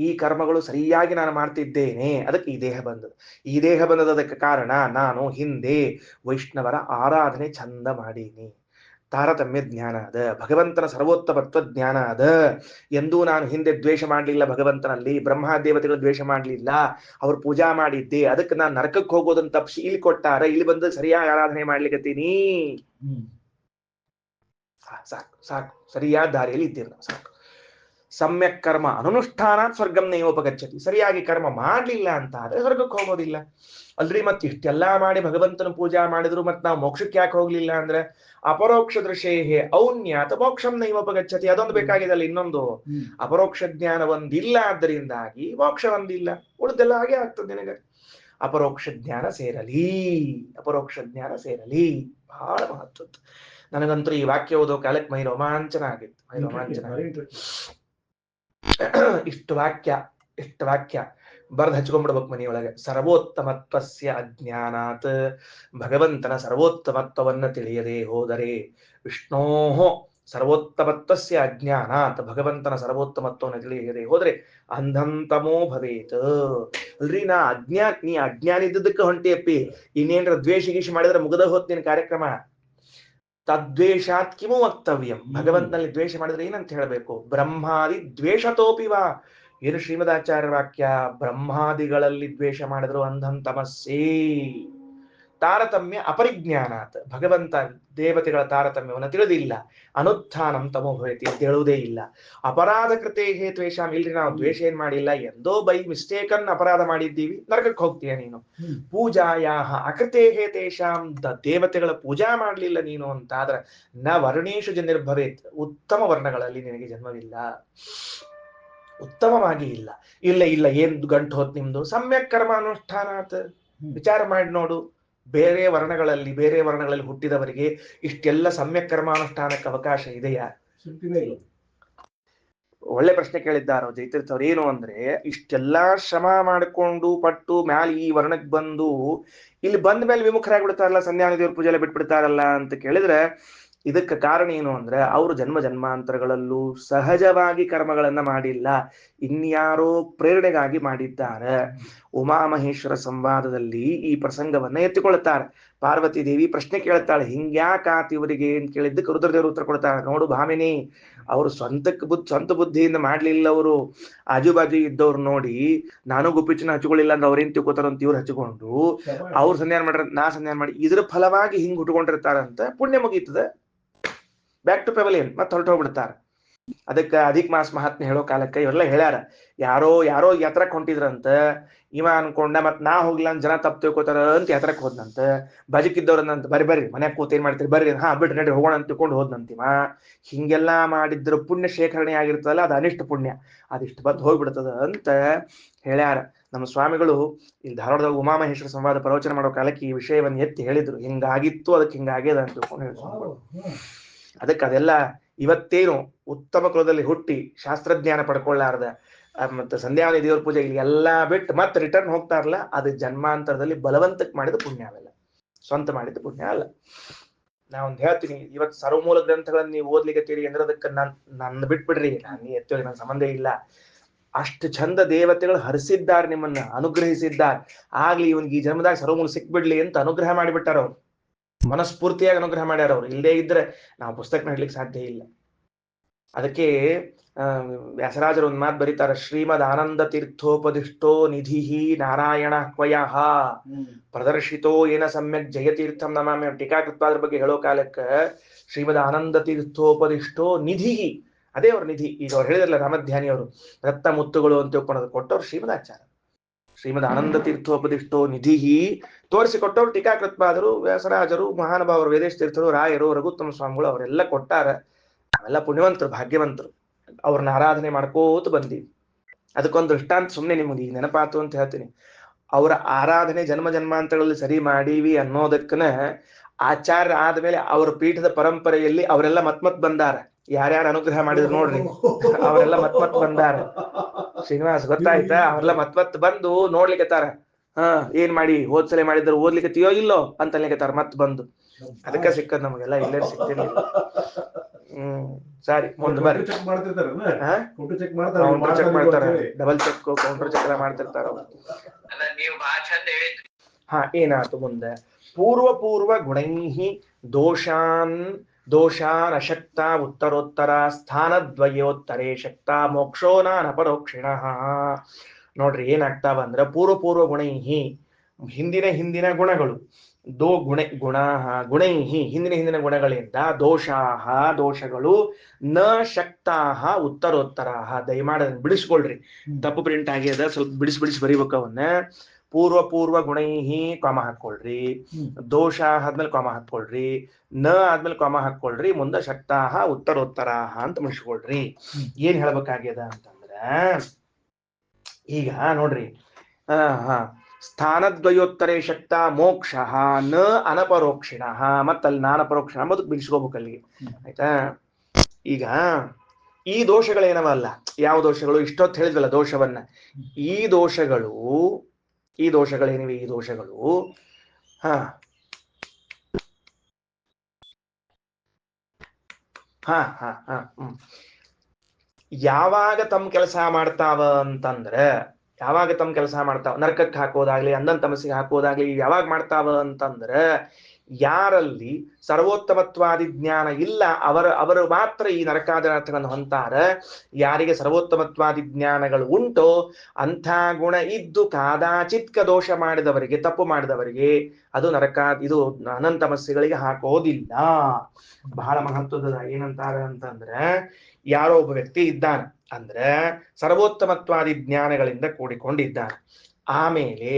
ಈ ಕರ್ಮಗಳು ಸರಿಯಾಗಿ ನಾನು ಮಾಡ್ತಿದ್ದೇನೆ. ಅದಕ್ಕೆ ಈ ದೇಹ ಬಂದದ. ಈ ದೇಹ ಬಂದದಕ್ಕೆ ಕಾರಣ ನಾನು ಹಿಂದೆ ವೈಷ್ಣವರ ಆರಾಧನೆ ಚಂದ ಮಾಡೀನಿ, ತಾರತಮ್ಯ ಜ್ಞಾನ ಅದ, ಭಗವಂತನ ಸರ್ವೋತ್ತಮತ್ವ ಜ್ಞಾನ ಅದ. ಎಂದೂ ನಾನು ಹಿಂದೆ ದ್ವೇಷ ಮಾಡಲಿಲ್ಲ ಭಗವಂತನಲ್ಲಿ, ಬ್ರಹ್ಮ ದೇವತೆಗಳು ದ್ವೇಷ ಮಾಡಲಿಲ್ಲ, ಅವ್ರು ಪೂಜಾ ಮಾಡಿದ್ದೆ. ಅದಕ್ಕೆ ನಾನು ನರಕಕ್ಕೆ ಹೋಗೋದನ್ನ ತಪ್ಪಿಸಿ ಇಲ್ಲಿ ಕೊಟ್ಟಾರ, ಇಲ್ಲಿ ಬಂದು ಸರಿಯಾಗಿ ಆರಾಧನೆ ಮಾಡ್ಲಿಕ್ಕತ್ತೀನಿ. ಸಾಕು ಸಾಕು, ಸರಿಯಾದ ದಾರಿಯಲ್ಲಿ ಇದ್ದೀವಿ ನಾವು, ಸಾಕು. ಸಮ್ಯಕ್ ಕರ್ಮ ಅನನುಷ್ಠಾನ ಸ್ವರ್ಗಂ ನೈವೋಪಗಚ್ಚತಿ. ಸರಿಯಾಗಿ ಕರ್ಮ ಮಾಡ್ಲಿಲ್ಲ ಅಂತ ಆದ್ರೆ ಸ್ವರ್ಗಕ್ಕೆ ಹೋಗೋದಿಲ್ಲ. ಅಲ್ರಿ ಮತ್ ಇಷ್ಟೆಲ್ಲಾ ಮಾಡಿ ಭಗವಂತನ ಪೂಜಾ ಮಾಡಿದ್ರು ಮತ್ ನಾವು ಮೋಕ್ಷಕ್ಕೆ ಯಾಕೆ ಹೋಗ್ಲಿಲ್ಲ ಅಂದ್ರೆ ಅಪರೋಕ್ಷ ದೃಶೇಹೇ ಔನ್ಯಾತ ಮೋಕ್ಷಂ ನೈವೋಪಗಚ್ಚತಿ. ಅದೊಂದು ಬೇಕಾಗಿದಲ್ಲ. ಇನ್ನೊಂದು ಅಪರೋಕ್ಷ ಜ್ಞಾನ ಒಂದಿಲ್ಲ, ಆದ್ದರಿಂದಾಗಿ ಮೋಕ್ಷ ಒಂದಿಲ್ಲ, ಉಳಿದೆಲ್ಲ ಹಾಗೆ ಆಗ್ತದೆ ನಿನಗೆ. ಅಪರೋಕ್ಷ ಜ್ಞಾನ ಸೇರಲಿ, ಅಪರೋಕ್ಷ ಜ್ಞಾನ ಸೇರಲಿ, ಬಹಳ ಮಹತ್ವದ್ದು. ನನಗಂತೂ ಈ ವಾಕ್ಯ ಓದೋ ಕಾಲಕ್ಕೆ ಮೈ ರೋಮಾಂಚನ ಆಗಿತ್ತು, ಮೈ ರೋಮಾಂಚನ. ಇಷ್ಟು ವಾಕ್ಯ ಬರ್ದು ಹಚ್ಕೊಂಡ್ಬಿಡ್ಬೇಕು ಮನೆಯೊಳಗೆ. ಸರ್ವೋತ್ತಮತ್ವಸ್ಯ ಅಜ್ಞಾನಾತ್, ಭಗವಂತನ ಸರ್ವೋತ್ತಮತ್ವವನ್ನು ತಿಳಿಯದೆ ಹೋದರೆ, ವಿಷ್ಣೋಹೋ ಸರ್ವೋತ್ತಮತ್ವಸ್ಯ ಅಜ್ಞಾನಾತ್, ಭಗವಂತನ ಸರ್ವೋತ್ತಮತ್ವವನ್ನು ತಿಳಿಯದೆ ಹೋದ್ರೆ ಅಂಧಂತಮೋ ಭವೇತ್. ಅಲ್ರಿ ನೀ ಅಜ್ಞಾನ ಇದ್ದದಕ್ಕೆ ಹೊಂಟಿಯಪ್ಪಿ, ಇನ್ನೇನ್ರ ದ್ವೇಷ ಗೀಷ ಮಾಡಿದ್ರೆ ಮುಗದ ಹೋತ್ ನಿನ್ ಕಾರ್ಯಕ್ರಮ. ತದ್ವೇಷಾತ್ ಕಿಮು ವಕ್ತವ್ಯಂ, ಭಗವಂತನಲ್ಲಿ ದ್ವೇಷ ಮಾಡಿದ್ರೆ ಏನಂತ ಹೇಳಬೇಕು. ಬ್ರಹ್ಮಾದಿ ದ್ವೇಷತೋಪಿವ, ಏನು ಶ್ರೀಮದಾಚಾರ್ಯ ವಾಕ್ಯ, ಬ್ರಹ್ಮಾದಿಗಳಲ್ಲಿ ದ್ವೇಷ ಮಾಡಿದ್ರು ಅಂಧಂ ತಮಸ್ಸೇ. ತಾರತಮ್ಯ ಅಪರಿಜ್ಞಾನಾತ್, ಭಗವಂತ ದೇವತೆಗಳ ತಾರತಮ್ಯವನ್ನು ತಿಳಿದಿಲ್ಲ. ಅನುತ್ಥಾನಂ ತಮೋಭವತಿ ಅಂತ ಹೇಳುವುದೇ ಇಲ್ಲ. ಅಪರಾಧ ಕೃತೆ ದ್ವೇಷಾಂ, ಇಲ್ರಿ ನಾವು ದ್ವೇಷ ಏನ್ ಮಾಡಿಲ್ಲ, ಎಂದೋ ಬೈ ಮಿಸ್ಟೇಕನ್ ಅಪರಾಧ ಮಾಡಿದ್ದೀವಿ, ನರಕಕ್ಕೆ ಹೋಗ್ತೀಯ ನೀನು. ಪೂಜಾಯಾ ಅಕೃತೆ ತೇಷಾಂ, ದೇವತೆಗಳ ಪೂಜಾ ಮಾಡ್ಲಿಲ್ಲ ನೀನು ಅಂತಾದ್ರೆ ನ ವರ್ಣೇಶು ಜನಿರ್ಭವೇತ್, ಉತ್ತಮ ವರ್ಣಗಳಲ್ಲಿ ನಿನಗೆ ಜನ್ಮವಿಲ್ಲ, ಉತ್ತಮವಾಗಿ ಇಲ್ಲ. ಇಲ್ಲ ಏನ್ ಗಂಟು ಹೋತ್ ನಿಮ್ದು. ಸಮ್ಯಕ್ ಕರ್ಮಾನುಷ್ಠಾನಾತ್, ವಿಚಾರ ಮಾಡಿ ನೋಡು. ಬೇರೆ ವರ್ಣಗಳಲ್ಲಿ ಹುಟ್ಟಿದವರಿಗೆ ಇಷ್ಟೆಲ್ಲ ಸಮ್ಯಕ್ ಕರ್ಮಾನುಷ್ಠಾನಕ್ಕೆ ಅವಕಾಶ ಇದೆಯಾ? ಒಳ್ಳೆ ಪ್ರಶ್ನೆ ಕೇಳಿದ್ದಾರೋ ಜೈತೀರ್ಥ ಅವ್ರು. ಏನು ಅಂದ್ರೆ ಇಷ್ಟೆಲ್ಲಾ ಶ್ರಮ ಮಾಡಿಕೊಂಡು ಪಟ್ಟು ಮ್ಯಾಲ ಈ ವರ್ಣಕ್ಕೆ ಬಂದು ಇಲ್ಲಿ ಬಂದ ಮೇಲೆ ವಿಮುಖರಾಗಿ ಬಿಡ್ತಾರಲ್ಲ, ಸಂಧ್ಯಾನ ದೇವ್ರ ಪೂಜೆ ಎಲ್ಲ ಬಿಟ್ಬಿಡ್ತಾರಲ್ಲ ಅಂತ ಕೇಳಿದ್ರೆ, ಇದಕ್ಕೆ ಕಾರಣ ಏನು ಅಂದ್ರೆ ಅವರು ಜನ್ಮ ಜನ್ಮಾಂತರಗಳಲ್ಲೂ ಸಹಜವಾಗಿ ಕರ್ಮಗಳನ್ನ ಮಾಡಿಲ್ಲ, ಇನ್ಯಾರೋ ಪ್ರೇರಣೆಗಾಗಿ ಮಾಡಿದ್ದಾರೆ. ಉಮಾಮಹೇಶ್ವರ ಸಂವಾದದಲ್ಲಿ ಈ ಪ್ರಸಂಗವನ್ನ ಎತ್ತಿಕೊಳ್ತಾರೆ. ಪಾರ್ವತಿ ದೇವಿ ಪ್ರಶ್ನೆ ಕೇಳ್ತಾಳೆ, ಹಿಂಗ್ಯಾಕಾತ್ ಇವರಿಗೆ ಅಂತ ಕೇಳಿದ್ದಕ್ಕೆ ರುದ್ರದೇವರು ಉತ್ತರ ಕೊಡ್ತಾಳೆ, ನೋಡು ಭಾಮಿನಿ, ಅವರು ಸ್ವಂತ ಬುದ್ಧಿಯಿಂದ ಮಾಡ್ಲಿಲ್ಲ. ಅವರು ಆಜುಬಾಜು ಇದ್ದವ್ರು ನೋಡಿ, ನಾನು ಗುಪ್ಪಿಚ್ಚನ ಹಚ್ಕೊಳ್ಳಿಲ್ಲ ಅಂದ್ರೆ ಅವ್ರೇನ್ ತಿಳ್ಕೊತಾರ ಅಂತ ಇವ್ರು ಹಚ್ಕೊಂಡು ಅವ್ರು ಸಂಧ್ಯಾನ ಮಾಡ್ರ, ನಾ ಸಂಧ್ಯಾನ ಮಾಡಿ, ಇದ್ರ ಫಲವಾಗಿ ಹಿಂಗ್ ಹುಟ್ಕೊಂಡಿರ್ತಾರಂತ ಪುಣ್ಯ ಮುಗೀತದ, ಬ್ಯಾಕ್ ಟು ಪೆವಲಿಯನ್ ಮತ್ತೆ ಹೊರಟು ಹೋಗ್ಬಿಡ್ತಾರೆ. ಅದಕ್ಕೆ ಅಧಿಕ ಮಾಸ ಮಹಾತ್ಮೆ ಹೇಳೋ ಕಾಲಕ್ಕೆ ಇವರೆಲ್ಲ ಹೇಳ್ಯಾರ. ಯಾರೋ ಯಾರೋ ಯಾತ್ರಕ್ ಹೊಂಟಿದ್ರಂತ, ಇವ ಅನ್ಕೊಂಡ ಮತ್ ನಾ ಹೋಗ್ಲ ಅಂತ ಜನ ತಪ್ಪು ತಿಳ್ಕೊತಾರ ಅಂತ ಯಾತ್ರಕ್ ಹೋದ್ನಂತ. ಬಜಕಿದ್ದವ್ರನ್ನಂತ ಬರ್ರಿ ಬರ್ರಿ ಮನ್ಯಾಗ ಕೂತ್ ಏನ್ ಮಾಡ್ತೀರಿ ಬರ್ರಿ, ಹಾ ಬಿಡ್ರಿ ನಡ್ರಿ ಹೋಗೋಣ ಅಂತ ತಿಳ್ಕೊಂಡು ಹೋದ್ನಂತಿವ. ಹಿಂಗೆಲ್ಲಾ ಮಾಡಿದ್ರ ಪುಣ್ಯ ಶೇಖರಣೆ ಆಗಿರ್ತದಲ್ಲ, ಅದು ಅನಿಷ್ಟ ಪುಣ್ಯ, ಅದಿಷ್ಟು ಬಂದ್ ಹೋಗ್ಬಿಡ್ತದ ಅಂತ ಹೇಳ್ಯಾರ. ನಮ್ಮ ಸ್ವಾಮಿಗಳು ಇಲ್ಲಿ ಧಾರವಾಡದಾಗ ಉಮಾಮಹೇಶ್ವರ ಸಂವಾದ ಪ್ರವಚನ ಮಾಡೋ ಕಾಲಕ್ಕೆ ಈ ವಿಷಯವನ್ನು ಎತ್ತಿ ಹೇಳಿದ್ರು. ಹಿಂಗಾಗಿತ್ತು, ಅದಕ್ಕೆ ಹಿಂಗಾಗ್ಯದ ಅಂತ ತಿಳ್ಕೊಂಡು ಹೇಳಿದ್ರು. ಅದಕ್ಕೆ ಅದೆಲ್ಲ ಇವತ್ತೇನು ಉತ್ತಮ ಕುಲದಲ್ಲಿ ಹುಟ್ಟಿ ಶಾಸ್ತ್ರಜ್ಞಾನ ಪಡ್ಕೊಳ್ಳಾರ್ದ ಮತ್ತೆ ಸಂಧ್ಯಾವನಿ ದೇವ್ರ ಪೂಜೆ ಇಲ್ಲಿ ಎಲ್ಲಾ ಬಿಟ್ಟು ಮತ್ತೆ ರಿಟರ್ನ್ ಹೋಗ್ತಾರಲ್ಲ, ಅದು ಜನ್ಮಾಂತರದಲ್ಲಿ ಬಲವಂತಕ್ಕೆ ಮಾಡಿದ ಪುಣ್ಯ ಅವೆಲ್ಲ, ಸ್ವಂತ ಮಾಡಿದ ಪುಣ್ಯ ಅಲ್ಲ. ನಾ ಒಂದ್ ಹೇಳ್ತೀನಿ, ಇವತ್ತು ಸರ್ವಮೂಲ ಗ್ರಂಥಗಳನ್ನ ನೀವು ಓದ್ಲಿಕ್ಕೆ ಅಂದ್ರೆ ಅದಕ್ಕೆ ನನ್ನ ಬಿಟ್ಬಿಡ್ರಿ, ನೀ ಎತ್ತೋ ನನ್ನ ಸಂಬಂಧ ಇಲ್ಲ. ಅಷ್ಟು ಚಂದ ದೇವತೆಗಳು ಹರಿಸಿದ್ದಾರೆ, ನಿಮ್ಮನ್ನ ಅನುಗ್ರಹಿಸಿದ್ದಾರೆ. ಆಗ್ಲಿ ಇವನ್ಗೆ ಈ ಜನ್ಮದಾಗ ಸರ್ವಮೂಲ ಸಿಕ್ಬಿಡ್ಲಿ ಅಂತ ಅನುಗ್ರಹ ಮಾಡಿಬಿಟ್ಟಾರ ಅವ್ರು, ಮನಸ್ಫೂರ್ತಿಯಾಗಿ ಅನುಗ್ರಹ ಮಾಡ್ಯಾರ ಅವ್ರು. ಇಲ್ಲೇ ಇದ್ರೆ ನಾವು ಪುಸ್ತಕ ನಡ್ಲಿಕ್ಕೆ ಸಾಧ್ಯ ಇಲ್ಲ. ಅದಕ್ಕೆ ವ್ಯಾಸರಾಜರು ಒಂದ್ ಮಾತು ಬರೀತಾರ, ಶ್ರೀಮದ್ ಆನಂದ ತೀರ್ಥೋಪದಿಷ್ಟೋ ನಿಧಿ ನಾರಾಯಣ ಕ್ವಯಃ ಪ್ರದರ್ಶಿತೋ ಏನ ಸಮ್ಯಕ್ ಜಯತೀರ್ಥಂ ನಮಾಮಿ. ಟೀಕಾಕೃತ್ಪಾದ್ರ ಬಗ್ಗೆ ಹೇಳೋ ಕಾಲಕ್ಕ ಶ್ರೀಮದ್ ಆನಂದ ತೀರ್ಥೋಪದಿಷ್ಟೋ ನಿಧಿ, ಅದೇ ಅವ್ರ ನಿಧಿ. ಈಗ ಅವ್ರು ಹೇಳಿದ್ರಲ್ಲ ರಾಮಧ್ಯಾನಿ ಅವರು ರತ್ನ ಮುತ್ತುಗಳು ಅಂತ ತಿಳ್ಕೊಳ್ಳೋದು ಕೊಟ್ಟವ್ರು ಶ್ರೀಮದಾಚಾರ್ಯ. ಶ್ರೀಮದ್ ಆನಂದ ತೀರ್ಥೋಪದಿಷ್ಟೋ ನಿಧಿ ತೋರಿಸಿಕೊಟ್ಟವ್ರು ಟೀಕಾಕೃತ್ಪಾದರು, ವ್ಯಾಸರಾಜರು, ಮಹಾನುಭಾವರು, ವೇದೇಶ ತೀರ್ಥರು, ರಾಯರು, ರಘುತ್ತಮ ಸ್ವಾಮಿಗಳು ಅವರೆಲ್ಲ ಕೊಟ್ಟಾರ. ಅವೆಲ್ಲ ಪುಣ್ಯವಂತರು, ಭಾಗ್ಯವಂತರು. ಅವ್ರನ್ನ ಆರಾಧನೆ ಮಾಡ್ಕೋತ ಬಂದೀವಿ. ಅದಕ್ಕೊಂದು ದೃಷ್ಟಾಂತ ಸುಮ್ಮನೆ ನಿಮ್ಗೆ ಈಗ ನೆನಪಾತು ಅಂತ ಹೇಳ್ತೀನಿ. ಅವರ ಆರಾಧನೆ ಜನ್ಮ ಜನ್ಮಾಂತರಗಳಲ್ಲಿ ಸರಿ ಮಾಡೀವಿ ಅನ್ನೋದಕ್ಕನ ಆಚಾರ್ಯ ಆದ್ಮೇಲೆ ಅವ್ರ ಪೀಠದ ಪರಂಪರೆಯಲ್ಲಿ ಅವರೆಲ್ಲ ಮತ್ ಬಂದಾರ. ಯಾರ್ಯಾರು ಅನುಗ್ರಹ ಮಾಡಿದ್ರು ನೋಡ್ರಿ, ಅವರೆಲ್ಲ ಮತ್ ಬಂದಾರ. ಶ್ರೀನಿವಾಸ್ ಗೊತ್ತಾಯ್ತಾ? ಅವರೆಲ್ಲ ಮತ್ ಬಂದು ನೋಡ್ಲಿಕ್ಕತ್ತಾರ. ಏನ್ ಮಾಡಿ ಹೋದ್ಸಲ ಮಾಡಿದ್ರು ಓದ್ಲಿಕ್ಕತ್ತೀಯೋ ಇಲ್ಲೋ ಅಂತ ಅನ್ಲಿಕ್ಕತ್ತಾರ ಮತ್ ಬಂದು. ಅದಕ್ಕೆ ಸಿಕ್ಕದ್ ನಮಗೆಲ್ಲ, ಇಲ್ಲೇ ಸಿಕ್ತಿರ್ಲಿಲ್ಲ. ಸರಿ, ಮುಂದೆ ಬರ್ರಿ. ಕೌಂಟರ್ ಚೆಕ್ ಮಾಡ್ತಾರ, ಡಬಲ್ ಚೆಕ್ ಕೌಂಟರ್ ಚೆಕ್ ಎಲ್ಲ ಮಾಡ್ತಿರ್ತಾರ. ಹಾ, ಏನಾಯ್ತು ಮುಂದೆ? ಪೂರ್ವ ಗುಣೈಹಿ ದೋಷಾನ್ ಅಶಕ್ತ ಉತ್ತರೋತ್ತರ ಸ್ಥಾನದ್ವಯೋತ್ತರೇ ಶಕ್ತ ಮೋಕ್ಷೋ ನಾನಪರೋಕ್ಷಿಣ. ನೋಡ್ರಿ ಏನಾಗ್ತಾವ ಅಂದ್ರ, ಪೂರ್ವ ಗುಣೈಹಿ ಹಿಂದಿನ ಗುಣಗಳು, ಗುಣೈಹಿ ಹಿಂದಿನ ಗುಣಗಳಿಂದ ದೋಷಗಳು ನ ಶಕ್ತಾಹ ಉತ್ತರೋತ್ತರಾಹ. ದಯಮಾಡಿ ಅದನ್ನ ಬಿಡಿಸ್ಕೊಳ್ರಿ, ತಪ್ಪು ಪ್ರಿಂಟ್ ಆಗ್ಯದ, ಸ್ವಲ್ಪ ಬಿಡಿಸಿ ಬರೀಬೇಕು ಅವನ್ನ. ಪೂರ್ವ ಗುಣೈಹಿ ಕಾಮ ಹಾಕೊಳ್ರಿ, ದೋಷ ಆದ್ಮೇಲೆ ಕಾಮ ಹಾಕೊಳ್ರಿ, ನ ಆದ್ಮೇಲೆ ಕಾಮ ಹಾಕೊಳ್ರಿ, ಮುಂದೆ ಶಕ್ತಾಹ ಉತ್ತರೋತ್ತರಾಹ ಅಂತ ಮುಗಿಸ್ಕೊಳ್ರಿ. ಏನ್ ಹೇಳ್ಬೇಕಾಗ್ಯದ ಅಂತಂದ್ರ, ಈಗ ನೋಡ್ರಿ, ಸ್ಥಾನದ್ವಯೋತ್ತರೇ ಶಕ್ತ ಮೋಕ್ಷ ನ ಅನಪರೋಕ್ಷಿಣ, ಮತ್ತಲ್ಲಿ ನಾನಪರೋಕ್ಷಣ ಅಂಬುದಕ್ಕೆ ಬಿಡಿಸ್ಕೋಬೇಕು ಅಲ್ಲಿಗೆ. ಆಯ್ತಾ? ಈಗ ಈ ದೋಷಗಳೇನವಲ್ಲ, ಯಾವ ದೋಷಗಳು? ಇಷ್ಟೊತ್ತು ಹೇಳಿದ್ವಲ್ಲ ದೋಷವನ್ನ. ಈ ದೋಷಗಳೇನಿವೆ, ಈ ದೋಷಗಳು ಯಾವಾಗ ತಮ್ಮ ಕೆಲಸ ಮಾಡ್ತಾವ ಅಂತಂದ್ರ, ನರಕಕ್ಕೆ ಹಾಕೋದಾಗ್ಲಿ, ಅಂದನ್ ತಮಸ್ಸಿಗೆ ಹಾಕೋದಾಗ್ಲಿ ಯಾವಾಗ ಮಾಡ್ತಾವ ಅಂತಂದ್ರ, ಯಾರಲ್ಲಿ ಸರ್ವೋತ್ತಮತ್ವಾದಿ ಜ್ಞಾನ ಇಲ್ಲ ಅವರು ಮಾತ್ರ ಈ ನರಕಾದರ್ಥಗಳನ್ನು ಹೊಂತಾರ. ಯಾರಿಗೆ ಸರ್ವೋತ್ತಮತ್ವಾದಿ ಜ್ಞಾನಗಳು ಉಂಟೋ ಅಂಥ ಗುಣ ಇದ್ದು ಕಾದಾಚಿತ್ಕ ದೋಷ ಮಾಡಿದವರಿಗೆ, ತಪ್ಪು ಮಾಡಿದವರಿಗೆ ಅದು ಇದು ಅನಂತಮಸ್ಯೆಗಳಿಗೆ ಹಾಕೋದಿಲ್ಲ. ಬಹಳ ಮಹತ್ವದ. ಏನಂತಾರೆ ಅಂತಂದ್ರೆ, ಯಾರೋ ಒಬ್ಬ ವ್ಯಕ್ತಿ ಇದ್ದಾನೆ ಅಂದ್ರೆ ಸರ್ವೋತ್ತಮತ್ವಾದಿ ಜ್ಞಾನಗಳಿಂದ ಕೂಡಿಕೊಂಡಿದ್ದಾನೆ. ಆಮೇಲೆ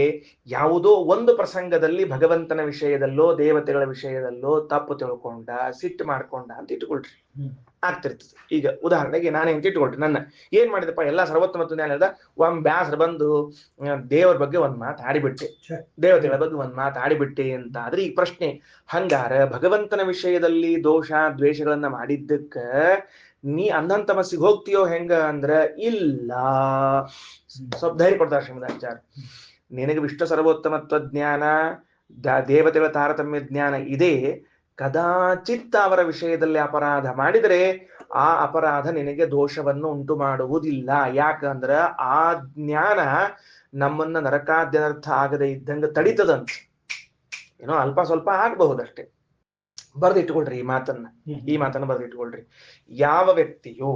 ಯಾವುದೋ ಒಂದು ಪ್ರಸಂಗದಲ್ಲಿ ಭಗವಂತನ ವಿಷಯದಲ್ಲೋ ದೇವತೆಗಳ ವಿಷಯದಲ್ಲೋ ತಪ್ಪು ತಿಳ್ಕೊಂಡ, ಸಿಟ್ಟು ಮಾಡ್ಕೊಂಡ ಅಂತ ಇಟ್ಕೊಳ್ರಿ, ಆಗ್ತಿರ್ತದೆ. ಈಗ ಉದಾಹರಣೆಗೆ ನಾನೇ ಅಂತ ಇಟ್ಕೊಳ್ರಿ, ನನ್ನ ಏನ್ ಮಾಡಿದಪ್ಪ ಎಲ್ಲ ಸರ್ವೋತ್ತಮತ್ವ ಜ್ಞಾನದ ಒಂದ್ ಬ್ಯಾಸರ ಬಂದು ದೇವರ ಬಗ್ಗೆ ಒಂದ್ ಮಾತು ಆಡಿಬಿಟ್ಟೆ, ದೇವತೆಗಳ ಬಗ್ಗೆ ಒಂದ್ ಮಾತು ಆಡಿಬಿಟ್ಟೆ ಅಂತ ಆದ್ರೆ ಈಗ ಪ್ರಶ್ನೆ, ಹಂಗಾರ ಭಗವಂತನ ವಿಷಯದಲ್ಲಿ ದೋಷ ದ್ವೇಷಗಳನ್ನ ಮಾಡಿದ್ದಕ್ಕ ನೀ ಅಂಧನ್ ತಮಸ್ಸಿಗೆ ಹೋಗ್ತೀಯೋ ಹೆಂಗ ಅಂದ್ರ ಇಲ್ಲ. ಸ್ವಲ್ಪ ಧೈರ್ಯ ಕೊಡ್ತಾರೆ ಶ್ರೀಮದಾಚಾರ್ಯ. ನಿನಗೆ ವಿಷ್ಣು ಸರ್ವೋತ್ತಮತ್ವ ಜ್ಞಾನ, ದೇವತೆಗಳ ತಾರತಮ್ಯ ಜ್ಞಾನ ಇದೆ, ಕದಾಚಿತ್ ಅವರ ವಿಷಯದಲ್ಲಿ ಅಪರಾಧ ಮಾಡಿದರೆ ಆ ಅಪರಾಧ ನಿನಗೆ ದೋಷವನ್ನು ಉಂಟು ಮಾಡುವುದಿಲ್ಲ. ಯಾಕಂದ್ರ ಆ ಜ್ಞಾನ ನಮ್ಮನ್ನ ನರಕಾದ್ಯನರ್ಥ ಆಗದೆ ಇದ್ದಂಗ ತಡಿತದಂತ. ಏನೋ ಅಲ್ಪ ಸ್ವಲ್ಪ ಆಗಬಹುದಷ್ಟೇ. ಬರ್ದಿಟ್ಕೊಳ್ರಿ ಈ ಮಾತನ್ನ ಬರ್ದಿಟ್ಕೊಳ್ರಿ. ಯಾವ ವ್ಯಕ್ತಿಯು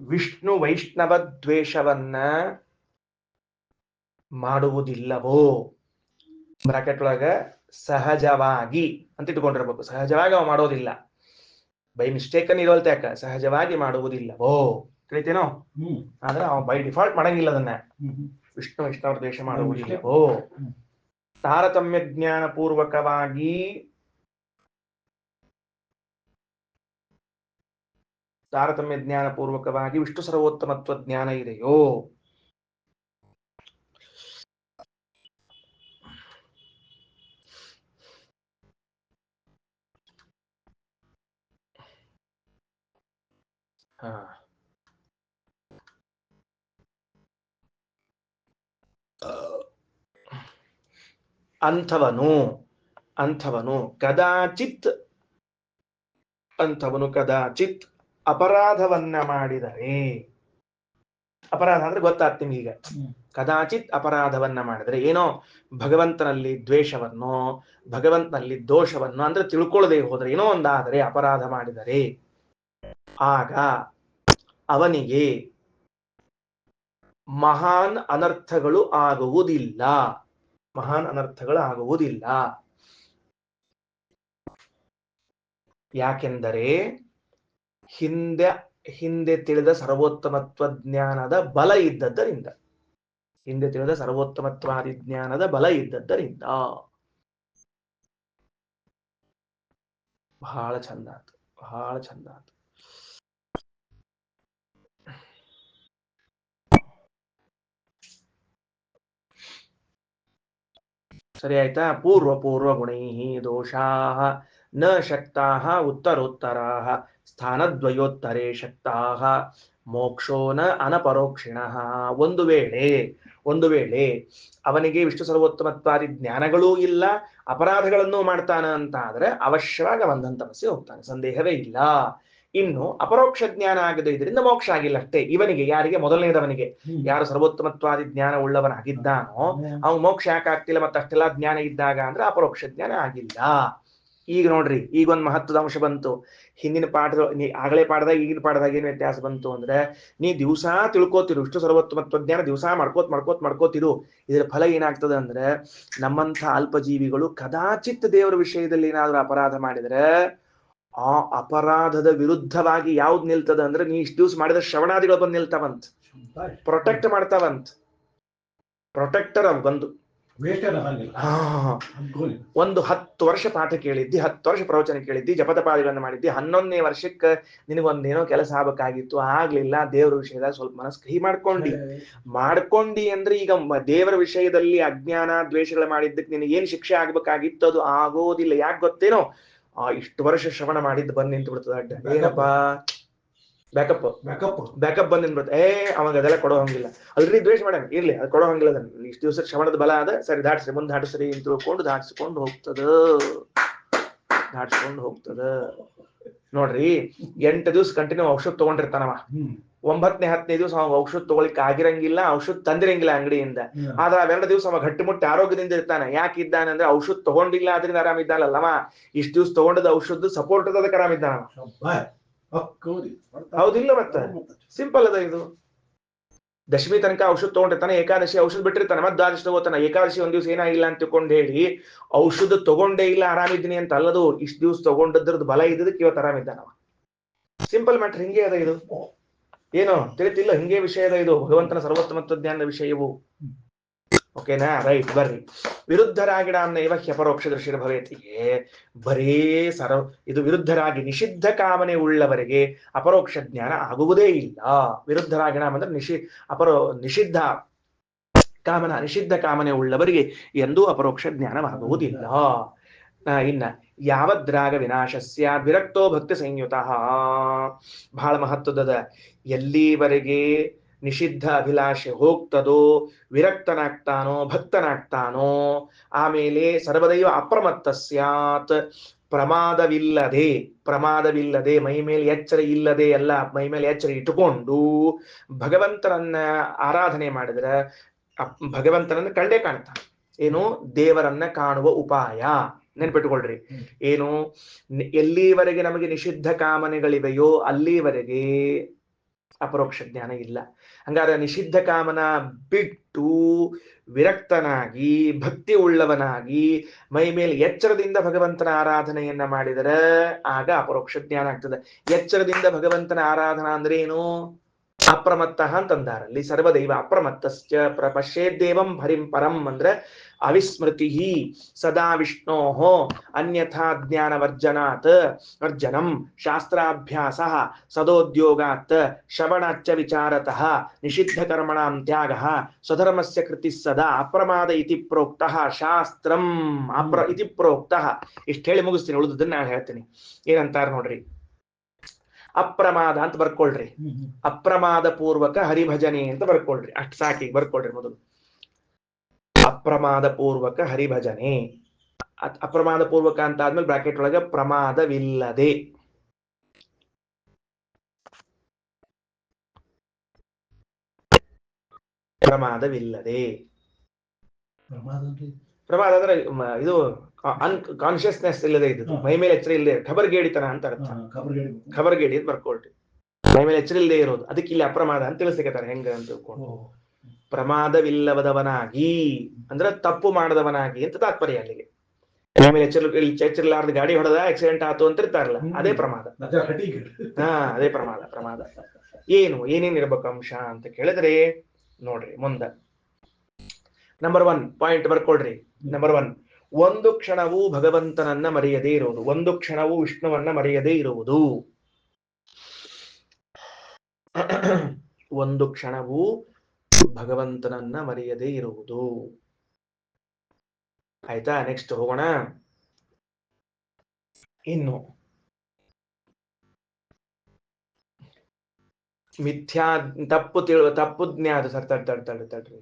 ವಿಷ್ಣು ವೈಷ್ಣವ ದ್ವೇಷವನ್ನ ಮಾಡುವುದಿಲ್ಲವೋ, ಬ್ರಾಕೆಟ್ ಒಳಗ ಸಹಜವಾಗಿ ಅಂತ ಇಟ್ಕೊಂಡಿರ್ಬೇಕು. ಸಹಜವಾಗಿ ಅವ ಮಾಡೋದಿಲ್ಲ, ಬೈ ಮಿಸ್ಟೇಕ್ ಅನ್ನು ಇರೋಲ್ತ ಯಾಕ, ಸಹಜವಾಗಿ ಮಾಡುವುದಿಲ್ಲವೋ ತಿಳಿತೇನೋ. ಆದ್ರೆ ಅವ ಬೈ ಡಿಫಾಲ್ಟ್ ಮಾಡಂಗಿಲ್ಲ ಅದನ್ನ. ವಿಷ್ಣು ವಿಷ್ಣುವರ ದ್ವೇಷ ಮಾಡುವುದಿಲ್ಲವೋ, ತಾರತಮ್ಯ ಜ್ಞಾನ ಪೂರ್ವಕವಾಗಿ ವಿಷ್ಣು ಸರ್ವೋತ್ತಮತ್ವ ಜ್ಞಾನ ಇದೆಯೋ, ಅಂಥವನು ಕದಾಚಿತ್ ಅಪರಾಧವನ್ನ ಮಾಡಿದರೆ, ಅಪರಾಧ ಅಂದ್ರೆ ಗೊತ್ತಾಗ್ತಿ ಈಗ, ಕದಾಚಿತ್ ಅಪರಾಧವನ್ನ ಮಾಡಿದರೆ ಏನೋ ಭಗವಂತನಲ್ಲಿ ದ್ವೇಷವನ್ನು, ಭಗವಂತನಲ್ಲಿ ದೋಷವನ್ನು ಅಂದ್ರೆ ತಿಳ್ಕೊಳ್ಳದೆ ಹೋದ್ರೆ, ಏನೋ ಒಂದಾದರೆ ಅಪರಾಧ ಮಾಡಿದರೆ, ಆಗ ಅವನಿಗೆ ಮಹಾನ್ ಅನರ್ಥಗಳು ಆಗುವುದಿಲ್ಲ. ಯಾಕೆಂದರೆ ಹಿಂದೆ ತಿಳಿದ ಸರ್ವೋತ್ತಮತ್ವ ಜ್ಞಾನದ ಬಲ ಇದ್ದದ್ದರಿಂದ, ಸರ್ವೋತ್ತಮತ್ವಾದಿ ಜ್ಞಾನದ ಬಲ ಇದ್ದದ್ದರಿಂದ. ಬಹಳ ಚಂದ ಆತು. ಸರಿ ಆಯ್ತಾ. ಪೂರ್ವ ಗುಣೈ ದೋಷಾ ನ ಶಕ್ತಾ ಉತ್ತರೋತ್ತರ ಸ್ಥಾನದ್ವಯೋತ್ತರೇ ಶಕ್ತಾ ಮೋಕ್ಷೋ ನ ಅನಪರೋಕ್ಷಿಣ. ಒಂದು ವೇಳೆ ಅವನಿಗೆ ವಿಷ್ಣು ಸರ್ವೋತ್ತಮತ್ವಾದಿ ಜ್ಞಾನಗಳೂ ಇಲ್ಲ, ಅಪರಾಧಗಳನ್ನು ಮಾಡ್ತಾನ ಅಂತ ಆದ್ರೆ ಅವಶ್ಯವಾಗಿ ಬಂಧಂತಮಸ್ಸೆ ಹೋಗ್ತಾನೆ, ಸಂದೇಹವೇ ಇಲ್ಲ. ಇನ್ನು ಅಪರೋಕ್ಷ ಜ್ಞಾನ ಆಗದೆ ಇದರಿಂದ ಮೋಕ್ಷ ಆಗಿಲ್ಲ ಅಷ್ಟೇ. ಇವನಿಗೆ, ಯಾರಿಗೆ? ಮೊದಲನೇದವನಿಗೆ. ಯಾರು ಸರ್ವೋತ್ತಮತ್ವಾದಿ ಜ್ಞಾನ ಉಳ್ಳವನಾಗಿದ್ದಾನೋ ಅವನು ಮೋಕ್ಷ ಯಾಕೆ ಆಗ್ತಿಲ್ಲ, ಮತ್ತಷ್ಟೆಲ್ಲ ಜ್ಞಾನ ಇದ್ದಾಗ ಅಂದ್ರೆ ಅಪರೋಕ್ಷ ಜ್ಞಾನ ಆಗಿಲ್ಲ. ಈಗ ನೋಡ್ರಿ, ಈಗ ಒಂದು ಮಹತ್ವದ ಅಂಶ ಬಂತು. ಹಿಂದಿನ ಪಾಠದ ಆಗಲೇ ಪಾಠದಾಗ ಈಗಿನ ಪಾಠದಾಗ ಏನು ವ್ಯತ್ಯಾಸ ಬಂತು ಅಂದ್ರೆ, ನೀ ದಿವಸ ತಿಳ್ಕೋತಿರು ವಿಷ್ಣು ಸರ್ವೋತ್ತಮತ್ವ ಜ್ಞಾನ, ದಿವಸ ಮಾಡ್ಕೋತಿರು. ಇದರ ಫಲ ಏನಾಗ್ತದೆ ಅಂದ್ರೆ, ನಮ್ಮಂಥ ಅಲ್ಪಜೀವಿಗಳು ಕದಾಚಿತ್ ದೇವರ ವಿಷಯದಲ್ಲಿ ಏನಾದ್ರೂ ಅಪರಾಧ ಮಾಡಿದ್ರೆ ಆ ಅಪರಾಧದ ವಿರುದ್ಧವಾಗಿ ಯಾವ್ದು ನಿಲ್ತದ ಅಂದ್ರೆ, ನೀ ಇಷ್ಟು ದಿವಸ ಮಾಡಿದ ಶ್ರವಣಾದಿಗಳು ಬಂದು ನಿಲ್ತಾವಂತ, ಪ್ರೊಟೆಕ್ಟ್ ಮಾಡ್ತಾವಂತ. ಪ್ರೊಟೆಕ್ಟರ್ ಅವ್ ಬಂದು ಒಂದು 10 ವರ್ಷ ಪಾಠ ಕೇಳಿದ್ದಿ, 10 ವರ್ಷ ಪ್ರವಚನ ಕೇಳಿದ್ದಿ, ಜಪತಪಾದಿಗಳನ್ನು ಮಾಡಿದ್ದಿ, 11ನೇ ವರ್ಷಕ್ಕೆ ನಿನಗೊಂದೇನೋ ಕೆಲಸ ಆಗ್ಬೇಕಾಗಿತ್ತು, ಆಗ್ಲಿಲ್ಲ. ದೇವರ ವಿಷಯದಾಗ ಸ್ವಲ್ಪ ಮನಸ್ಸು ಕಹಿ ಮಾಡ್ಕೊಂಡಿ ಅಂದ್ರೆ ಈಗ ದೇವರ ವಿಷಯದಲ್ಲಿ ಅಜ್ಞಾನ ದ್ವೇಷಗಳು ಮಾಡಿದ್ದಕ್ಕೆ ನಿನಗೆ ಏನ್ ಶಿಕ್ಷೆ ಆಗ್ಬೇಕಾಗಿತ್ತು ಅದು ಆಗೋದಿಲ್ಲ. ಯಾಕೆ ಗೊತ್ತೇನೋ, ಇಷ್ಟು ವರ್ಷ ಶ್ರವಣ ಮಾಡಿದ್ದು ಬಂದು ನಿಂತು ಬಿಡ್ತದ ಅಡ್ಡ. ಏನಪ್ಪಾ ಬ್ಯಾಕಪ್ ಬಂದ್ ನಿಂತ್ಬಿಡ್ತ. ಅವಾಗ ಅದೆಲ್ಲ ಕೊಡೋ ಹಂಗಿಲ್ಲ, ಅಲ್ರಿ ದ್ವೇಷ ಮಾಡ ಇರ್ಲಿ, ಅದು ಕೊಡೋ ಹಂಗಿಲ್ಲ. ಇಷ್ಟು ದಿವಸ ಶ್ರವಣದ ಬಲ ಅದ, ಸರಿ ದಾಟ್ಸ್ರಿ, ಮುಂದೆ ದಾಟ್ಸ್ರಿ ಅಂತ ತಿಳ್ಕೊಂಡು ದಾಟ್ಸ್ಕೊಂಡು ಹೋಗ್ತದ. ನೋಡ್ರಿ, 8 ದಿವಸ ಕಂಟಿನ್ಯೂ ಔಷಧ ತಗೊಂಡಿರ್ತಾನವ, 9ನೇ 10ನೇ ದಿವಸ ಅವಾಗ ಔಷಧ ತಗೊಳಿಕ್ ಆಗಿರಂಗಿಲ್ಲ, ಔಷಧ ತಂದಿರಂಗಿಲ್ಲ ಅಂಗಡಿಯಿಂದ. ಆದ್ರೆ ಆ 2 ದಿವಸ ಅವ ಗಟ್ಟಿಮುಟ್ಟಿ ಆರೋಗ್ಯದಿಂದ ಇರ್ತಾನೆ. ಯಾಕಿದ್ದಾನೆ ಅಂದ್ರೆ ಔಷಧ ತಗೊಂಡಿಲ್ಲ ಅದರಿಂದ ಆರಾಮಿದ್ದಾನಲ್ಲವ, ಇಷ್ಟು ದಿವಸ ತಗೊಂಡದ ಔಷಧ ಸಪೋರ್ಟ್ ಅದಕ್ಕೆ ಆರಾಮಿದ್ದಾನ. ಹೌದಿಲ್ಲ? ಮತ್ತೆ ಸಿಂಪಲ್ ಅದ ಇದು. ದಶಮಿ ತನಕ ಔಷಧ ತಗೊಂಡಿರ್ತಾನೆ, ಏಕಾದಶಿ ಔಷಧ ಬಿಟ್ಟಿರ್ತಾನೆ, ಮತ್ತೆ ದ್ವಾದಶಿ ತಗೋತಾನೆ. ಏಕಾದಶಿ ಒಂದ್ ದಿವಸ ಏನಾಗಿಲ್ಲ ಅಂತ ತಿಳ್ಕೊಂಡು ಹೇಳಿ ಔಷಧ ತಗೊಂಡೇ ಇಲ್ಲ ಆರಾಮಿದ್ದೀನಿ ಅಂತ ಅಲ್ಲದು, ಇಷ್ಟು ದಿವಸ ತಗೊಂಡದ್ರದ್ದು ಬಲ ಇದ್ದದಕ್ಕೆ ಇವತ್ತು ಆರಾಮಿದ್ದಾನವ. Simple matter. ಹಿಂಗೆ ಅದ ಇದು. ಏನೋ ತಿಳಿತಿಲ್ಲ, ಹಿಂಗೆ ವಿಷಯ ಅದ ಇದು, ಭಗವಂತನ ಸರ್ವೋತ್ತಮತ್ವ ಜ್ಞಾನದ ವಿಷಯವು. ಓಕೆನಾ? ರೈಟ್, ಬರ್ರಿ. ವಿರುದ್ಧರಾಗಿಡಾನ್ನೈವ ಹ್ಯಪರೋಕ್ಷ ದೃಷ್ಟಿರ ಭವೇತಿಗೆ, ಬರೇ ಇದು ವಿರುದ್ಧರಾಗಿ ನಿಷಿದ್ಧ ಕಾಮನೆ ಉಳ್ಳವರಿಗೆ ಅಪರೋಕ್ಷ ಜ್ಞಾನ ಆಗುವುದೇ ಇಲ್ಲ. ವಿರುದ್ಧರಾಗಿಡಾಮ್ ಅಂದ್ರೆ ನಿಷಿದ್ಧ ಕಾಮನೆ ಉಳ್ಳವರಿಗೆ ಎಂದೂ ಅಪರೋಕ್ಷ ಜ್ಞಾನವಾಗುವುದಿಲ್ಲ. ಇನ್ನ ಯಾವದ್ರಾಗ ವಿನಾಶಸ್ಯ ವಿರಕ್ತೋ ಭಕ್ತಿ ಸಂಯುತ. ಬಹಳ ಮಹತ್ವದ. ಎಲ್ಲಿವರೆಗೆ ನಿಷಿದ್ಧ ಅಭಿಲಾಷೆ ಹೋಗ್ತದೋ, ವಿರಕ್ತನಾಗ್ತಾನೋ, ಭಕ್ತನಾಗ್ತಾನೋ, ಆಮೇಲೆ ಸರ್ವದೈವ ಅಪ್ರಮತ್ತ ಸ್ಯಾತ್, ಪ್ರಮಾದವಿಲ್ಲದೆ ಮೈ ಮೇಲೆ ಎಚ್ಚರ ಇಲ್ಲದೆ ಎಲ್ಲ ಮೈ ಮೇಲೆ ಎಚ್ಚರ ಇಟ್ಟುಕೊಂಡು ಭಗವಂತನನ್ನ ಆರಾಧನೆ ಮಾಡಿದ್ರೆ ಭಗವಂತನನ್ನ ಕಂಡೇ ಕಾಣ್ತಾನೆ. ಏನು? ದೇವರನ್ನ ಕಾಣುವ ಉಪಾಯ ನೆನ್ಪಿಟ್ಟುಕೊಳ್ರಿ. ಏನು? ಎಲ್ಲಿವರೆಗೆ ನಮಗೆ ನಿಷಿದ್ಧ ಕಾಮನೆಗಳಿವೆಯೋ ಅಲ್ಲಿವರೆಗೆ ಅಪರೋಕ್ಷ ಜ್ಞಾನ ಇಲ್ಲ. ಹಂಗಾರೆ ನಿಷಿದ್ಧ ಕಾಮನ ಬಿಟ್ಟು ವಿರಕ್ತನಾಗಿ ಭಕ್ತಿ ಉಳ್ಳವನಾಗಿ ಮೈ ಮೇಲೆ ಎಚ್ಚರದಿಂದ ಭಗವಂತನ ಆರಾಧನೆಯನ್ನ ಮಾಡಿದರೆ ಆಗ ಅಪರೋಕ್ಷ ಜ್ಞಾನ ಆಗ್ತದೆ. ಎಚ್ಚರದಿಂದ ಭಗವಂತನ ಆರಾಧನಾ ಅಂದ್ರೆ ಏನು? ಅಪ್ರಮತ್ತ ಅಂತಂದಾರ ಅಲ್ಲಿ. ಸರ್ವದೈವ ಅಪ್ರಮತ್ತಶ್ಚ ಪಶ್ಯೇದ್ದೇವಂ ಹರಿಂ ಪರಂ ಅಂದ್ರೆ ಅವಿಸ್ಮೃತಿ ಸದಾ ವಿಷ್ಣೋ ಅನ್ಯಥಾ ಜ್ಞಾನ ವರ್ಜನಂ ಶಾಸ್ತ್ರಾಭ್ಯಾಸ ಸದೋದ್ಯೋಗಾತ್ ಶ್ರವಣಾಚ್ಚ ವಿಚಾರತಃ ನಿಷಿದ್ಧ ಕರ್ಮಣಾಂ ತ್ಯಾಗ ಸ್ವಧರ್ಮಸ್ಯ ಕೃತಿ ಸದಾ ಅಪ್ರಮಾದ ಇತಿ ಪ್ರೋಕ್ತಃ ಶಾಸ್ತ್ರಂ ಇತಿ ಪ್ರೋಕ್ತಃ. ಇಷ್ಟು ಹೇಳಿ ಮುಗಿಸ್ತೀನಿ, ಉಳಿದದನ್ನ ನಾನು ಹೇಳ್ತೀನಿ. ಏನಂತಾರ ನೋಡ್ರಿ, ಅಪ್ರಮಾದ ಅಂತ ಬರ್ಕೊಳ್ರಿ. ಅಪ್ರಮಾದ ಪೂರ್ವಕ ಹರಿಭಜನೆ ಅಂತ ಬರ್ಕೊಳ್ರಿ. ಅಷ್ಟು ಸಾಕಿ ಬರ್ಕೊಳ್ರಿ ಮೊದಲು. ಅಪ್ರಮಾದ ಪೂರ್ವಕ ಹರಿಭಜನೆ. ಅಪ್ರಮಾದ ಪೂರ್ವಕ ಅಂತ ಆದ್ಮೇಲೆ ಬ್ರಾಕೆಟ್ ಒಳಗೆ ಪ್ರಮಾದವಿಲ್ಲದೆ. ಪ್ರಮಾದವಿಲ್ಲದೆ. ಪ್ರಮಾದ ಅಂದ್ರೆ ಇದು ಕಾನ್ಶಿಯಸ್ನೆಸ್ ಇಲ್ಲದೆ ಇದ್ದು, ಮೈ ಮೇಲೆ ಎಚ್ಚರ ಇಲ್ಲದೆ, ಖಬರ್ಗೇಡಿತನ ಅಂತ ಅರ್ಥ. ಖಬರ್ಗೇಡಿ ಅಂತ ಬರ್ಕೊಳ್ರಿ. ಮೈ ಮೇಲೆ ಎಚ್ಚರ ಇಲ್ಲದೆ ಇರೋದು, ಅದಕ್ಕೆ ಇಲ್ಲಿ ಅಪ್ರಮಾದ ಅಂತ ತಿಳಿಸಿಕತಾರೆ. ಹೆಂಗ ಅಂತ ತಿಳ್ಕೊಂಡು, ಪ್ರಮಾದವಿಲ್ಲದವನಾಗಿ ಅಂದ್ರೆ ತಪ್ಪು ಮಾಡದವನಾಗಿ ಅಂತ ತಾತ್ಪರ್ಯ. ಅಲ್ಲಿಗೆ ಮೈ ಮೇಲೆ ಎಚ್ಚರಿಲ್ಲಾರ್ದ ಗಾಡಿ ಹೊಡೆದ ಆಕ್ಸಿಡೆಂಟ್ ಆಯ್ತು ಅಂತ ಇರ್ತಾರಲ್ಲ, ಅದೇ ಪ್ರಮಾದ. ಅದೇ ಪ್ರಮಾದ. ಪ್ರಮಾದ ಏನೇನ್ ಇರ್ಬೇಕು ಅಂಶ ಅಂತ ಕೇಳಿದ್ರೆ ನೋಡ್ರಿ ಮುಂದ. Number 1 point ಬರ್ಕೊಳ್ರಿ. ನಂಬರ್ 1, ಒಂದು ಕ್ಷಣವೂ ಭಗವಂತನನ್ನ ಮರೆಯದೇ ಇರುವುದು. ಒಂದು ಕ್ಷಣವೂ ವಿಷ್ಣುವನ್ನ ಮರೆಯದೇ ಇರುವುದು. ಒಂದು ಕ್ಷಣವೂ ಭಗವಂತನನ್ನ ಮರೆಯದೇ ಇರುವುದು. ಆಯ್ತಾ? ನೆಕ್ಸ್ಟ್ ಹೋಗೋಣ. ಇನ್ನು ಮಿಥ್ಯಾ ತಪ್ಪು ಜ್ಞಾನ ತಡ್ರಿ.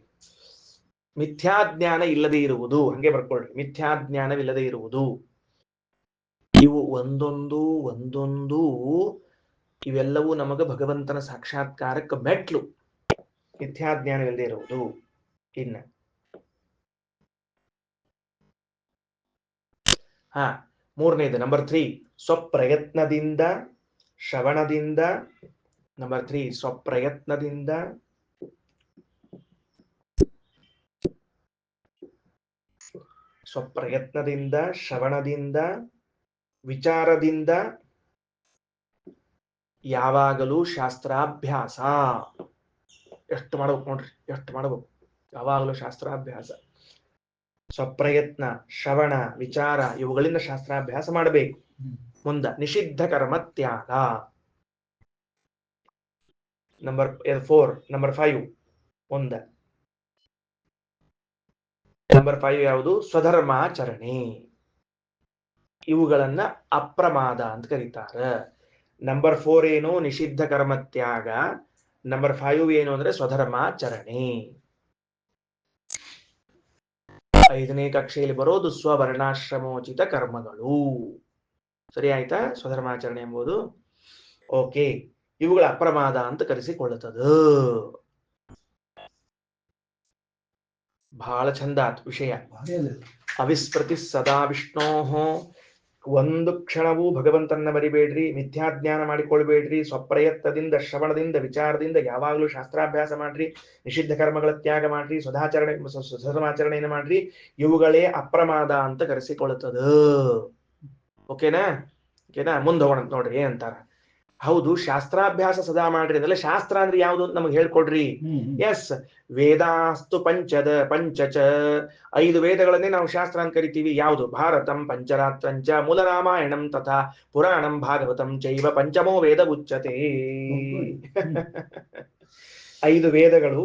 ಮಿಥ್ಯಾಜ್ಞಾನ ಇಲ್ಲದೆ ಇರುವುದು, ಹಂಗೆ ಬರ್ಕೊಳ್ರಿ. ಮಿಥ್ಯಾಜ್ಞಾನವಿಲ್ಲದೆ ಇರುವುದು. ಇವು ಒಂದೊಂದು ಇವೆಲ್ಲವೂ ನಮಗ ಭಗವಂತನ ಸಾಕ್ಷಾತ್ಕಾರಕ್ಕೆ ಮೆಟ್ಲು. ಮಿಥ್ಯಾಜ್ಞಾನವಿಲ್ಲದೆ ಇರುವುದು. ಇನ್ನ ಮೂರನೇದು ನಂಬರ್ 3, ಸ್ವಪ್ರಯತ್ನದಿಂದ ಶ್ರವಣದಿಂದ. ನಂಬರ್ 3, ಸ್ವಪ್ರಯತ್ನದಿಂದ ಶ್ರವಣದಿಂದ ವಿಚಾರದಿಂದ ಯಾವಾಗಲೂ ಶಾಸ್ತ್ರಾಭ್ಯಾಸ. ಎಷ್ಟು ಮಾಡ್ಬೇಕು ನೋಡ್ರಿ, ಎಷ್ಟು ಮಾಡ್ಬೇಕು. ಯಾವಾಗಲೂ ಶಾಸ್ತ್ರಾಭ್ಯಾಸ. ಸ್ವಪ್ರಯತ್ನ, ಶ್ರವಣ, ವಿಚಾರ ಇವುಗಳಿಂದ ಶಾಸ್ತ್ರಾಭ್ಯಾಸ ಮಾಡಬೇಕು. ಮುಂದ ನಿಷಿದ್ಧ ಕರ್ಮ ತ್ಯಾಗ. ನಂಬರ್ 4. ನಂಬರ್ 5 ಮುಂದ. ನಂಬರ್ 5 ಯಾವುದು? ಸ್ವಧರ್ಮಾಚರಣೆ. ಇವುಗಳನ್ನ ಅಪ್ರಮಾದ ಅಂತ ಕರೀತಾರೆ. ನಂಬರ್ 4 ಏನು? ನಿಷಿದ್ಧ ಕರ್ಮ ತ್ಯಾಗ. ನಂಬರ್ 5 ಏನು ಅಂದ್ರೆ ಸ್ವಧರ್ಮಾಚರಣೆ. 5ನೇ ಕಕ್ಷೆಯಲ್ಲಿ ಬರೋದು ಸ್ವವರ್ಣಾಶ್ರಮೋಚಿತ ಕರ್ಮಗಳು. ಸರಿ ಆಯ್ತಾ? ಸ್ವಧರ್ಮಾಚರಣೆ ಎಂಬುದು. ಓಕೆ, ಇವುಗಳ ಅಪ್ರಮಾದ ಅಂತ ಕರೆಸಿಕೊಳ್ಳುತ್ತದೆ. ಬಹಳ ಚಂದ ಆತ್ ವಿಷಯ. ಅವಿಸ್ಮೃತಿ ಸದಾ ವಿಷ್ಣೋ. ಒಂದು ಕ್ಷಣವೂ ಭಗವಂತನ ಮರಿಬೇಡ್ರಿ, ಮಿಥ್ಯಾಜ್ಞಾನ ಮಾಡಿಕೊಳ್ಬೇಡ್ರಿ. ಸ್ವಪ್ರಯತ್ನದಿಂದ ಶ್ರವಣದಿಂದ ವಿಚಾರದಿಂದ ಯಾವಾಗಲೂ ಶಾಸ್ತ್ರಾಭ್ಯಾಸ ಮಾಡ್ರಿ. ನಿಷಿದ್ಧ ಕರ್ಮಗಳ ತ್ಯಾಗ ಮಾಡ್ರಿ. ಸ್ವಧರ್ಮಾಚರಣೆಯನ್ನು ಮಾಡ್ರಿ. ಇವುಗಳೇ ಅಪ್ರಮಾದ ಅಂತ ಕರೆಸಿಕೊಳ್ಳುತ್ತದೆ. ಓಕೆನಾ? ಮುಂದೆ ಹೋಗೋಣ ನೋಡ್ರಿ ಏನಂತಾರ. ಹೌದು, ಶಾಸ್ತ್ರಾಭ್ಯಾಸ ಸದಾ ಮಾಡ್ರಿ ಅಂದ್ರೆ ಶಾಸ್ತ್ರ ಅಂದ್ರೆ ಯಾವುದು ಅಂತ ನಮಗೆ ಹೇಳ್ಕೊಡ್ರಿ. ಎಸ್, ವೇದಾಸ್ತು ಪಂಚಚ 5 ವೇದಗಳನ್ನೇ ನಾವು ಶಾಸ್ತ್ರ ಅಂತ ಕರಿತೀವಿ. ಯಾವುದು? ಭಾರತಂ ಪಂಚರಾತ್ರಂಚ ಮೂಲ ರಾಮಾಯಣಂ ತಥಾ ಪುರಾಣಂ ಭಾಗವತಂ ಚೈವ ಪಂಚಮೋ ವೇದ ಉಚ್ಯತೆ. 5 ವೇದಗಳು.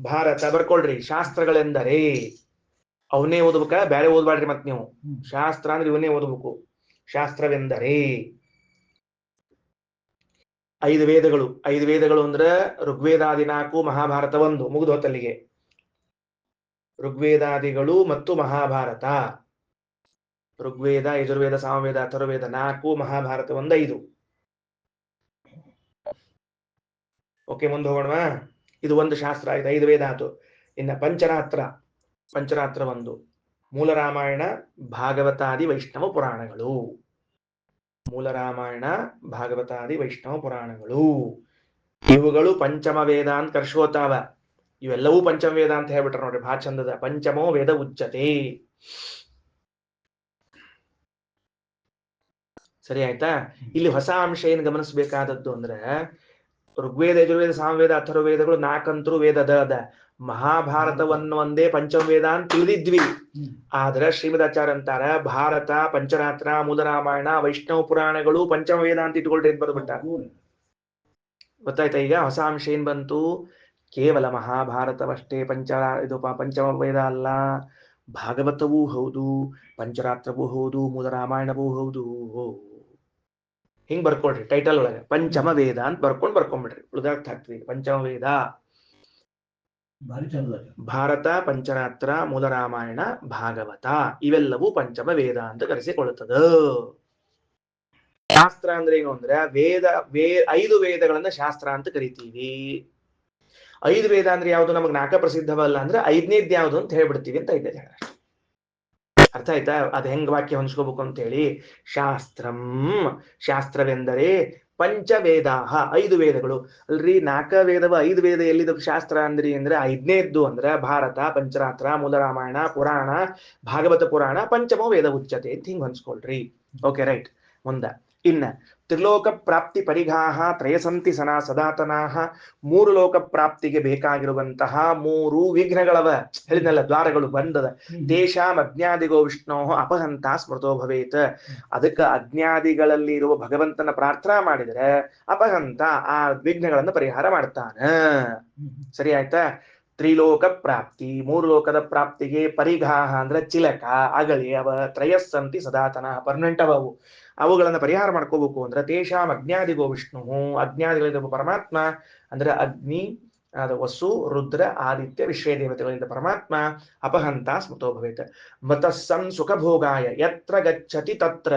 ಭಾರತ ಬರ್ಕೊಳ್ರಿ. ಶಾಸ್ತ್ರಗಳೆಂದರೆ ಅವನ್ನೇ ಓದ್ಬೇಕ, ಬೇರೆ ಓದ್ಬಾಡ್ರಿ. ಮತ್ ನೀವು ಶಾಸ್ತ್ರ ಅಂದ್ರೆ ಇವನ್ನೇ ಓದ್ಬೇಕು. ಶಾಸ್ತ್ರವೆಂದರೆ 5 ವೇದಗಳು. 5 ವೇದಗಳು ಅಂದ್ರೆ ಋಗ್ವೇದಾದಿ 4, ಮಹಾಭಾರತ 1. ಮುಗಿದು ಹೊತ್ತಲ್ಲಿಗೆ ಋಗ್ವೇದಾದಿಗಳು ಮತ್ತು ಮಹಾಭಾರತ. ಋಗ್ವೇದ, ಯಜುರ್ವೇದ, ಸಾಮವೇದ, ಅಥರ್ವವೇದ 4, ಮಹಾಭಾರತ 1 5. ಓಕೆ, ಮುಂದೆ ಹೋಗೋಣ. ಇದು ಒಂದು ಶಾಸ್ತ್ರ ಆಯ್ತು, 5 ವೇದ ಆಯ್ತು. ಇನ್ನ ಪಂಚರಾತ್ರ 1, ಮೂಲ ರಾಮಾಯಣ, ಭಾಗವತಾದಿ ವೈಷ್ಣವ ಪುರಾಣಗಳು. ಮೂಲ ರಾಮಾಯಣ, ಭಾಗವತಾದಿ ವೈಷ್ಣವ ಪುರಾಣಗಳು. ಇವುಗಳು ಪಂಚಮ ವೇದ ಅಂತ ಕರ್ಸ್ಕೋತಾವ. ಇವೆಲ್ಲವೂ ಪಂಚಮ ವೇದ ಅಂತ ಹೇಳ್ಬಿಟ್ರ ನೋಡ್ರಿ, ಬಹಳ ಚಂದದ. ಪಂಚಮೋ ವೇದ ಉಚ್ಯತೆ. ಸರಿ ಆಯ್ತಾ? ಇಲ್ಲಿ ಹೊಸ ಅಂಶ ಏನ್ ಗಮನಿಸಬೇಕಾದದ್ದು ಅಂದ್ರೆ, ಋಗ್ವೇದ, ಯಜುರ್ವೇದ, ಸಾಮವೇದ, ಅಥರ್ವವೇದಗಳು ನಾಲ್ಕಂತರೂ ವೇದದ ಅದ. ಮಹಾಭಾರತವನ್ನು ಒಂದೇ ಪಂಚಮ ವೇದ ಅಂತ ತಿಳಿದಿದ್ವಿ. ಆದ್ರೆ ಶ್ರೀಮದಾಚಾರ್ಯ ಅಂತಾರ ಭಾರತ, ಪಂಚರಾತ್ರ, ಮೂಲರಾಮಾಯಣ, ವೈಷ್ಣವ ಪುರಾಣಗಳು ಪಂಚಮ ವೇದ ಅಂತ ಇಟ್ಕೊಳ್ರಿ ಅಂತ ಬರ್ಬಿಟ್ಟ. ಗೊತ್ತಾಯ್ತಾ? ಈಗ ಹೊಸ ಅಂಶ ಏನ್ ಬಂತು? ಕೇವಲ ಮಹಾಭಾರತವಷ್ಟೇ ಪಂಚಮ ವೇದ ಅಲ್ಲ, ಭಾಗವತವೂ ಹೌದು, ಪಂಚರಾತ್ರವೂ ಹೌದು, ಮೂಲರಾಮಾಯಣವೂ ಹೌದು. ಹಿಂಗ್ ಬರ್ಕೊಳ್ರಿ ಟೈಟಲ್ ಒಳಗೆ ಪಂಚಮ ವೇದ ಅಂತ ಬರ್ಕೊಂಡ್ಬಿಡ್ರಿ. ಉಳಿದಾರ್ಥ ಆಗ್ತದೆ. ಪಂಚಮ ವೇದ ಭಾರತ, ಪಂಚರಾತ್ರ, ಮೂಲರಾಮಾಯಣ, ಭಾಗವತ ಇವೆಲ್ಲವೂ ಪಂಚಮ ವೇದ ಅಂತ ಕರೆಸಿಕೊಳ್ಳುತ್ತದೆ. ಶಾಸ್ತ್ರ ಅಂದ್ರೆ ಏನು ಅಂದ್ರೆ ಐದು ವೇದಗಳನ್ನ ಶಾಸ್ತ್ರ ಅಂತ ಕರಿತೀವಿ. 5 ವೇದ ಅಂದ್ರೆ ಯಾವುದು? ನಮಗ್ ನಾಲ್ಕ ಪ್ರಸಿದ್ಧವಲ್ಲ ಅಂದ್ರೆ 5ನೇದ್ ಯಾವುದು ಅಂತ ಹೇಳ್ಬಿಡ್ತೀವಿ ಅಂತ ಇದ್ದೇನೆ. ಅರ್ಥ ಆಯ್ತಾ? ಅದ್ ಹೆಂಗ್ ವಾಕ್ಯ ಹೊಂದ್ಸ್ಕೋಬೇಕು ಅಂತ ಹೇಳಿ. ಶಾಸ್ತ್ರವೆಂದರೆ ಪಂಚವೇದಾಹ, 5 ವೇದಗಳು. ಅಲ್ರಿ, 4 ವೇದವ 5 ವೇದ ಎಲ್ಲಿದ ಶಾಸ್ತ್ರ ಅಂದ್ರೆ 5ನೇದ್ದು ಅಂದ್ರೆ ಭಾರತ, ಪಂಚರಾತ್ರ, ಮೂಲರಾಮಾಯಣ, ಪುರಾಣ, ಭಾಗವತ ಪುರಾಣ ಪಂಚಮೋ ವೇದ ಉಚ್ಯತೆ ಅಂತ ಹಿಂಗ್ ಹೊಂದ್ಸ್ಕೊಳ್ರಿ. Okay, right. ಮುಂದ ಇನ್ನ ತ್ರಿಲೋಕ ಪ್ರಾಪ್ತಿ ಪರಿಘಾಹ ತ್ರಯಸಂತಿ ಸದಾತನಾಹ. 3 ಲೋಕ ಪ್ರಾಪ್ತಿಗೆ ಬೇಕಾಗಿರುವಂತಹ 3 ವಿಘ್ನಗಳವ. ಹೇಳಿದ್ನಲ್ಲ, ದ್ವಾರಗಳು ಬಂದದ. ತೇಷಾಂ ಅಜ್ಞಾದಿಗೋ ವಿಷ್ಣೋ ಅಪಹಂತ ಸ್ಮೃತೋ ಭವೇತ್. ಅದಕ್ಕೆ ಅಜ್ಞಾದಿಗಳಲ್ಲಿ ಇರುವ ಭಗವಂತನ ಪ್ರಾರ್ಥನಾ ಮಾಡಿದ್ರೆ ಅಪಹಂತ ಆ ವಿಘ್ನಗಳನ್ನು ಪರಿಹಾರ ಮಾಡ್ತಾನ. ಸರಿ ಆಯ್ತಾ? ತ್ರಿಲೋಕ ಪ್ರಾಪ್ತಿ, 3 ಲೋಕದ ಪ್ರಾಪ್ತಿಗೆ ಪರಿಘಾಹ ಅಂದ್ರೆ ಚಿಲಕ, ಅಗಳಿ ಅವ. ತ್ರಯಸ್ಸಂತಿ ಸದಾತನ, ಪರ್ಮನೆಂಟ್ ಅವು. ಅವುಗಳನ್ನ ಪರಿಹಾರ ಮಾಡ್ಕೋಬೇಕು ಅಂದ್ರೆ ತೇಷಾಂ ಅಜ್ಞಾದಿಗೋ ವಿಷ್ಣು, ಅಜ್ಞಾದಿಗಳಿರುವ ಪರಮಾತ್ಮ ಅಂದ್ರೆ ಅಗ್ನಿ, ವಸು, ರುದ್ರ, ಆದಿತ್ಯ, ವಿಶ್ವೇ ದೇವತೆಗಳಿಂದ ಪರಮಾತ್ಮ ಅಪಹಂತ ಸ್ಮೃತೋ ಭವೇತ್. ಮತಸ್ಸನ್ ಸುಖ ಭೋಗಾಯ ಯತ್ರ ಗಚ್ಚತಿ ತತ್ರ.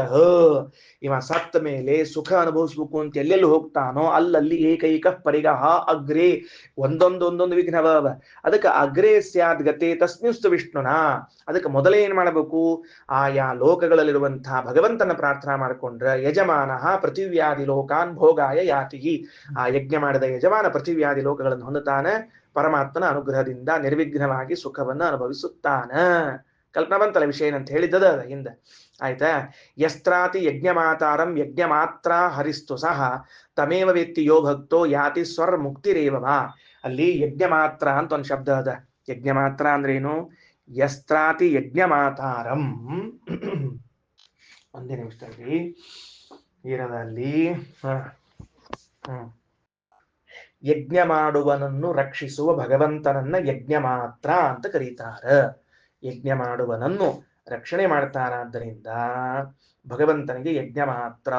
ಇವ ಸತ್ತ ಮೇಲೆ ಸುಖ ಅನುಭವಿಸ್ಬೇಕು ಅಂತ ಎಲ್ಲೆಲ್ಲಿ ಹೋಗ್ತಾನೋ ಅಲ್ಲಲ್ಲಿ ಏಕೈಕ ಪರಿಗಹ ಅಗ್ರೇ, ಒಂದೊಂದೊಂದೊಂದು ವಿಘ್ನವ. ಅದಕ್ಕೆ ಅಗ್ರೇ ಸ್ಯಾದ್ ಗತೆ ತಸ್ಮಿಸ್ತು ವಿಷ್ಣುನ. ಅದಕ್ಕೆ ಮೊದಲೇ ಏನ್ ಮಾಡಬೇಕು? ಆಯಾ ಲೋಕಗಳಲ್ಲಿರುವಂತಹ ಭಗವಂತನ ಪ್ರಾರ್ಥನಾ ಮಾಡಿಕೊಂಡ್ರೆ ಯಜಮಾನ ಪೃಥಿವ್ಯಾದಿ ಲೋಕಾನ್ ಭೋಗಾಯ ಯಾತಿ. ಆ ಯಜ್ಞ ಮಾಡಿದ ಯಜಮಾನ ಪೃಥಿವ್ಯಾದಿ ಲೋಕಗಳನ್ನು ಹೊಂದುತ್ತಾನೆ. ಪರಮಾತ್ಮನ ಅನುಗ್ರಹದಿಂದ ನಿರ್ವಿಘ್ನವಾಗಿ ಸುಖವನ್ನು ಅನುಭವಿಸುತ್ತಾನ. ಕಲ್ಪನಾ ಬಂತಲ್ಲ ವಿಷಯ ಏನಂತ ಹೇಳಿದ್ದದ ಹಿಂದೆ. ಆಯ್ತಾ? ಯಸ್ತ್ರಾತಿ ಯಜ್ಞ ಮಾತಾರಂ ಯಜ್ಞ ಮಾತ್ರ ಹರಿಸ್ತು ಸಹ ತಮೇವ ವೇತ್ತಿ ಯೋ ಭಕ್ತೋ ಯಾತಿ ಸ್ವರ್ ಮುಕ್ತಿರೇವ. ಅಲ್ಲಿ ಯಜ್ಞ ಮಾತ್ರ ಅಂತ ಒಂದು ಶಬ್ದ ಅದ. ಯಜ್ಞ ಮಾತ್ರ ಅಂದ್ರೆ ಏನು? ಯಸ್ತ್ರಾತಿ ಯಜ್ಞ ಮಾತಾರಂ. ಒಂದೇ ನಿಮಿಷದಲ್ಲಿ ಏನದಲ್ಲಿ ಯಜ್ಞ ಮಾಡುವನನ್ನು ರಕ್ಷಿಸುವ ಭಗವಂತನನ್ನ ಯಜ್ಞ ಮಾತ್ರ ಅಂತ ಕರೀತಾರ. ಯಜ್ಞ ಮಾಡುವನನ್ನು ರಕ್ಷಣೆ ಮಾಡ್ತಾರಾದ್ದರಿಂದ ಭಗವಂತನಿಗೆ ಯಜ್ಞ ಮಾತ್ರ.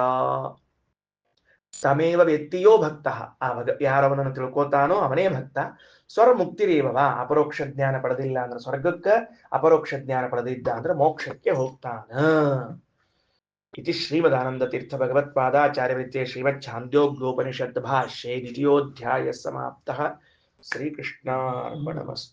ತಮೇವ ವ್ಯಕ್ತಿಯೋ ಭಕ್ತ, ಆ ಯಾರವನನ್ನು ತಿಳ್ಕೋತಾನೋ ಅವನೇ ಭಕ್ತ. ಸ್ವರ ಮುಕ್ತಿರೇವ, ಅಪರೋಕ್ಷ ಜ್ಞಾನ ಪಡೆದಿಲ್ಲ ಅಂದ್ರೆ ಸ್ವರ್ಗಕ್ಕೆ, ಅಪರೋಕ್ಷ ಜ್ಞಾನ ಪಡೆದಿದ್ದ ಅಂದ್ರೆ ಮೋಕ್ಷಕ್ಕೆ ಹೋಗ್ತಾನ. इति श्रीमदानंदतीर्थ भगवत्पादाचार्यवृत्ते श्रीमच्छान्दोग्योपनिषद् भाष्ये द्वितीयोऽध्यायः समाप्तः. श्रीकृष्णार्पणमस्तु।